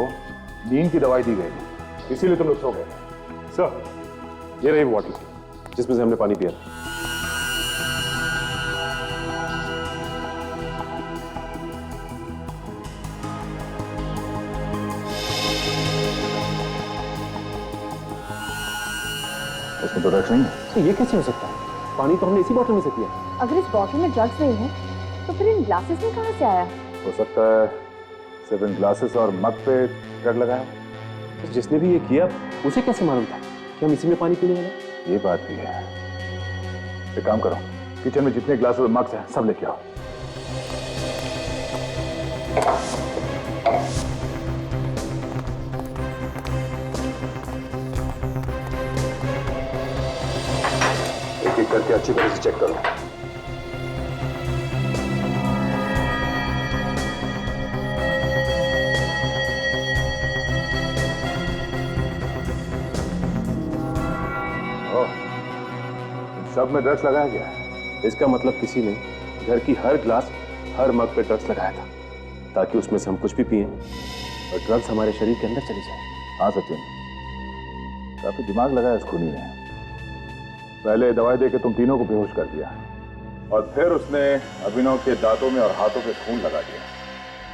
नींद की दवाई दी गई थी, इसीलिए तुम लोग सो गए। सर, ये रही बॉटल जिसमें से हमने पानी पिया था। इसमें तो ड्रग्स नहीं है। तो ये कैसे हो सकता है? पानी तो हमने इसी बॉटल में से पिया। अगर इस बॉटल में ड्रग्स नहीं है तो फिर इन ग्लासेस में कहाँ से आया? हो सकता है सिर्फ इन ग्लासेस और मग पे ड्रग लगाया। तो जिसने भी ये किया उसे कैसे मालूम था कि हम इसी में पानी पीने वाले? ये बात भी है। एक काम करो, किचन में जितने ग्लासेस और मग्स हैं सब लेके आओ। एक एक करके अच्छी तरह से चेक करो। सब में ड्रग्स लगाया गया है। इसका मतलब किसी ने घर की हर ग्लास, हर मग पे ड्रग्स लगाया था ताकि उसमें से हम कुछ भी पिए और ड्रग्स हमारे शरीर के अंदर चली जाए। हाँ सचिन, काफी दिमाग लगाया इस खूनी ने। पहले दवाई देके तुम तीनों को बेहोश कर दिया और फिर उसने अभिनव के दांतों में और हाथों पे खून लगा दिया,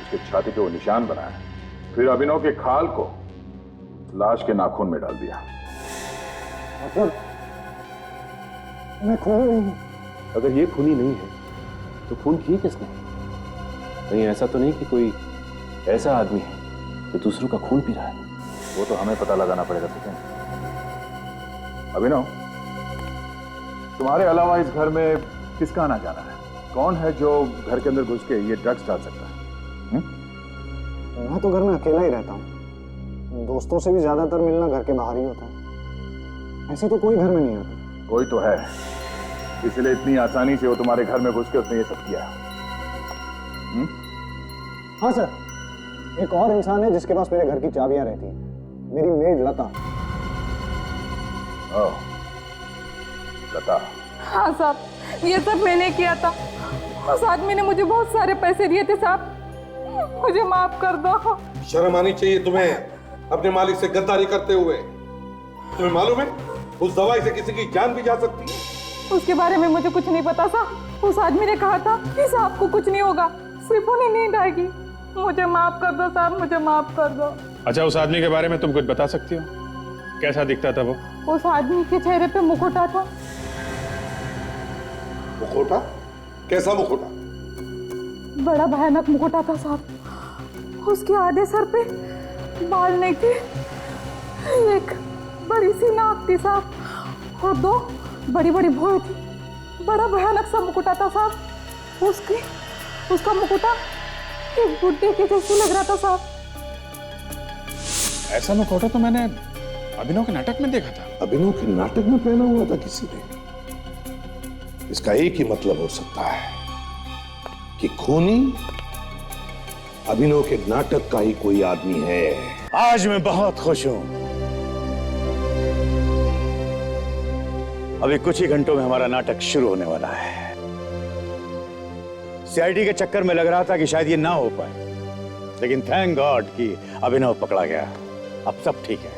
उसके छाती पे वो निशान बनाया, फिर अभिनव के खाल को लाश के नाखून में डाल दिया। मतलब मैं खूनी नहीं हूं। अगर ये खूनी नहीं है तो खून किए किसने? कहीं ऐसा तो नहीं कि कोई ऐसा आदमी है जो दूसरों का खून पी रहा है? वो तो हमें पता लगाना पड़ेगा। सचिन, अभिनव, तुम्हारे अलावा इस घर में किसका आना जाना है? कौन है जो घर के अंदर घुस के ये ड्रग्स डाल सकता है? मैं तो घर में अकेला ही रहता हूँ। दोस्तों से भी ज्यादातर मिलना घर के बाहर ही होता है। ऐसे तो कोई घर में नहीं आता। कोई तो है, इसलिए इतनी आसानी से वो तुम्हारे घर में घुस के उसने ये सब किया। हाँ सर, एक और इंसान है जिसके पास मेरे घर की चाबियां रहती हैं। मेरी मेड लता। ओह, लता। हाँ साहब, ये सब मैंने किया था। उस आदमी ने मुझे बहुत सारे पैसे दिए थे साहब, मुझे माफ कर दो। शर्म आनी चाहिए तुम्हें अपने मालिक से गद्दारी करते हुए। तुम्हें मालूम है उस दवाई से किसी की जान भी जा सकती है। उसके बारे में मुझे कुछ नहीं पता साहब। उस आदमी ने कहा था कि साहब को कुछ नहीं होगा, सिर्फ उन्हें नींद आएगी। मुझे माफ कर दो साहब, मुझे माफ कर दो। अच्छा, उस आदमी के बारे में तुम कुछ बता सकती हो? कैसा दिखता था वो? उस आदमी के चेहरे पे मुखौटा था। मुखौटा? कैसा मुखौटा? बड़ा भयानक मुखौटा था साहब। उसके आधे सर पे बाल नहीं थे, एक बड़ी सी नाक थी साहब और दो बड़ी बड़ी भौहें थी। बड़ा भयानक सा मुकुटा था साहब। उसका मुकुटा एक बुड्ढे के जैसे लग रहा था साहब। ऐसा मुखौटा तो मैंने अभिनव के नाटक में देखा था। अभिनव के नाटक में पहना हुआ था किसी ने? इसका एक ही मतलब हो सकता है कि खूनी अभिनव के नाटक का ही कोई आदमी है। आज मैं बहुत खुश हूं। अभी कुछ ही घंटों में हमारा नाटक शुरू होने वाला है। सीआईडी के चक्कर में लग रहा था कि शायद ये ना हो पाए, लेकिन थैंक गॉड कि अभिनव पकड़ा गया। अब सब ठीक है।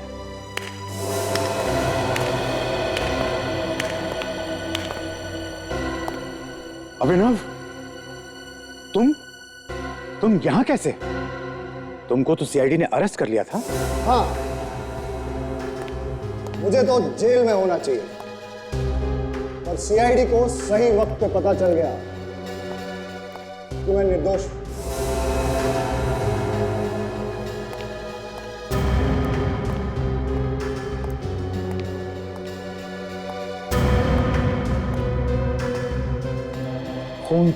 अभिनव, तुम यहां कैसे? तुमको तो सीआईडी ने अरेस्ट कर लिया था। हाँ, मुझे तो जेल में होना चाहिए, और सीआईडी को सही वक्त पे पता चल गया कि मैं निर्दोष हूं। खून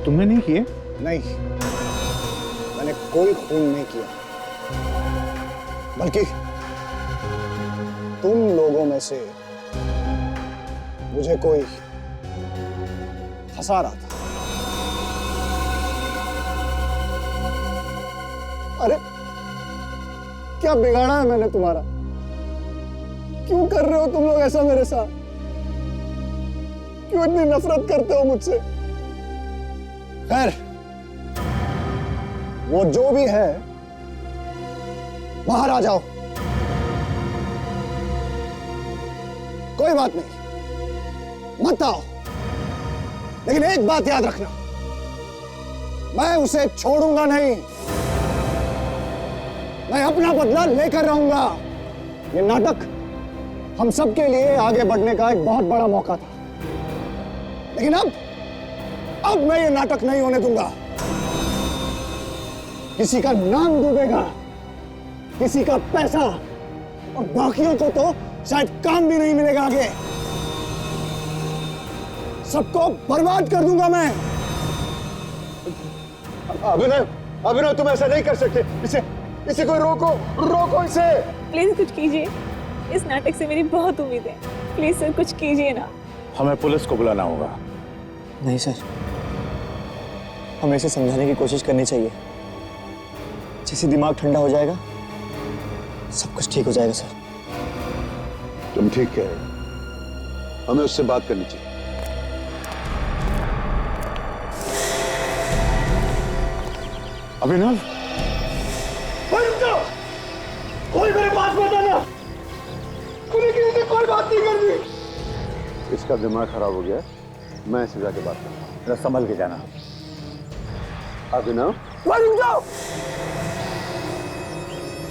तुमने नहीं किए? नहीं, मैंने कोई खून नहीं किया, बल्कि तुम लोगों में से मुझे कोई फंसा रहा था। अरे क्या बिगाड़ा है मैंने तुम्हारा? क्यों कर रहे हो तुम लोग ऐसा मेरे साथ? क्यों इतनी नफरत करते हो मुझसे? खैर, वो जो भी है, बाहर आ जाओ। कोई बात नहीं, मत आओ, लेकिन एक बात याद रखना, मैं उसे छोड़ूंगा नहीं। मैं अपना बदला लेकर रहूंगा। ये नाटक हम सबके लिए आगे बढ़ने का एक बहुत बड़ा मौका था, लेकिन अब मैं ये नाटक नहीं होने दूंगा। किसी का नाम डूबेगा, किसी का पैसा, और बाकियों को तो शायद काम भी नहीं मिलेगा आगे। सबको बर्बाद कर दूंगा मैं। अभिनव तुम ऐसा नहीं कर सकते। इसे कोई रोको इसे। प्लीज कुछ कीजिए, इस नाटक से मेरी बहुत उम्मीद है। प्लीज सर कुछ कीजिए ना। हमें पुलिस को बुलाना होगा। नहीं सर, हमें इसे समझाने की कोशिश करनी चाहिए। जैसे दिमाग ठंडा हो जाएगा, सब कुछ ठीक हो जाएगा सर। तुम ठीक कह रहे हो, हमें उससे बात करनी चाहिए। अभिनव, कोई मेरे पास मत आना। कोई किसी से कोई बात नहीं करनी। इसका दिमाग खराब हो गया, मैं इसे जाके बात करूंगा। जरा संभल के जाना। अभिनव, रुक जाओ।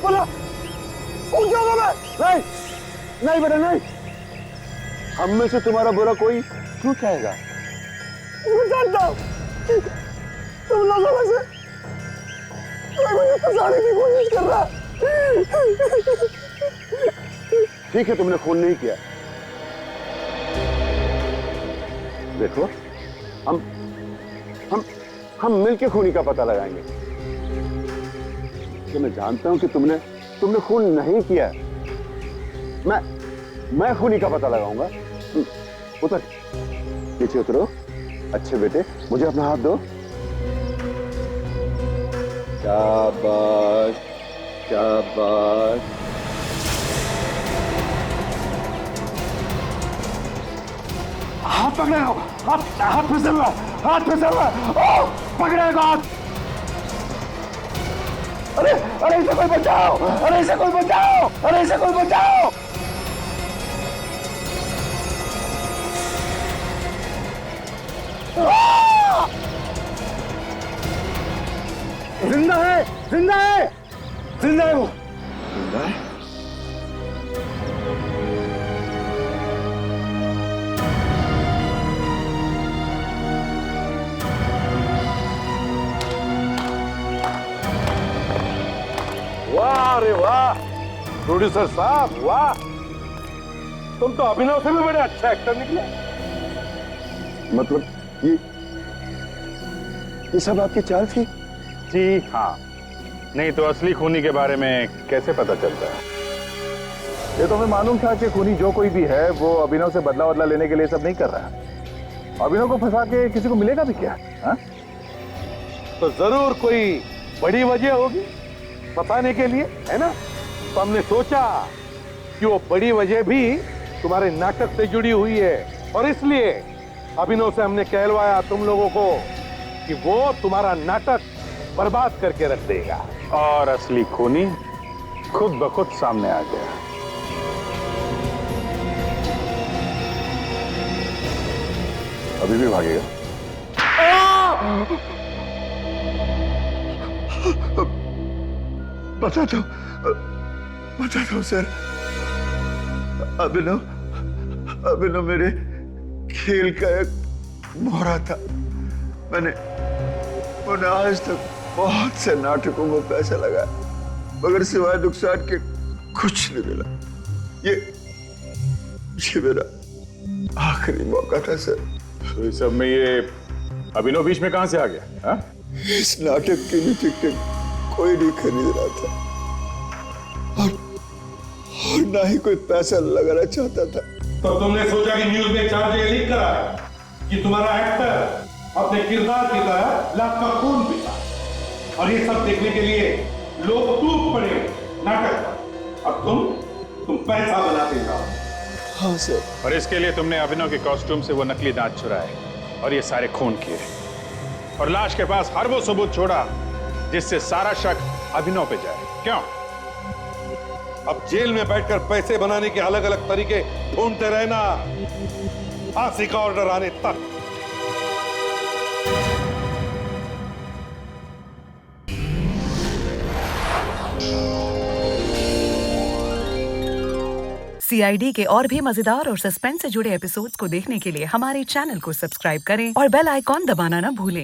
बोला, उठ जाऊंगा मैं। नहीं बेटा नहीं। हम में से तुम्हारा बुरा कोई क्यों चाहेगा? मैं जानता हूं तुम लोगों में से कोई मुझे फंसाने की कोशिश कर रहा है। ठीक है, तुमने खून नहीं किया। देखो, हम मिलके खूनी का पता लगाएंगे। तो मैं जानता हूं कि तुमने खून नहीं किया। मैं खूनी का पता लगाऊंगा। उतर, पीछे उतरो। अच्छे बेटे, मुझे अपना हाथ दो। शाबाश, शाबाश। हाथ पकड़ेगा, हाथ फिसल रहा, हाथ फिसल रहा। पकड़ेगा हाथ। अरे इसे कोई बचाओ, अरे इसे कोई बचाओ, अरे इसे कोई बचाओ। जिंदा है, जिंदा है, जिंदा है वो। जिंदा है? वाह रे वाह, प्रोड्यूसर साहब वाह, तुम तो अभिनव से भी बड़े अच्छे एक्टर निकले। मतलब ये सब आपकी चाल थी? जी हाँ, नहीं तो असली खूनी के बारे में कैसे पता चलता है? ये तो हमें मालूम था कि खूनी जो कोई भी है वो अभिनव से बदला लेने के लिए सब नहीं कर रहा है। अभिनव को फंसा के किसी को मिलेगा भी क्या? हा? तो जरूर कोई बड़ी वजह होगी फंसाने के लिए, है ना? तो हमने सोचा कि वो बड़ी वजह भी तुम्हारे नाटक से जुड़ी हुई है, और इसलिए अभिनव से हमने कहलवाया तुम लोगों को कि वो तुम्हारा नाटक बर्बाद करके रख देगा। और असली खूनी खुद ब खुद सामने आ गया। अभी भी भागेगा? बता दो सर। अभिनव मेरे खेल का एक मोहरा था। मैंने आज तक बहुत से नाटकों में पैसा लगाया, मगर सिवाय नुकसान के कुछ नहीं मिला। ये मेरा आखिरी मौका था सर। तो इस सब में ये अभिनव बीच में कहां से आ गया? हा? इस नाटक के लिए टिकट कोई नहीं खरीद रहा था, और ना ही कोई पैसा लगाना चाहता था। तो तुमने सोचा कि न्यूज में 4 जगह लीक करा है कि तुम्हारा एक्टर अपने किरदार की तरह लाख का खून पीता, और ये सब देखने के लिए लोग टूट पड़े नाटक पर। अब तुम पैसा बनाते जाओ। हाँ सर। और इसके लिए तुमने अभिनव के कॉस्ट्यूम से वो नकली दांत चुराए और ये सारे खून किए, और लाश के पास हर वो सबूत छोड़ा जिससे सारा शक अभिनव पे जाए। क्यों? अब जेल में बैठकर पैसे बनाने के अलग अलग तरीके ढूंढते रहना, फांसी का ऑर्डर आने तक। CID के और भी मजेदार और सस्पेंस से जुड़े एपिसोड्स को देखने के लिए हमारे चैनल को सब्सक्राइब करें और बेल आइकॉन दबाना ना भूलें।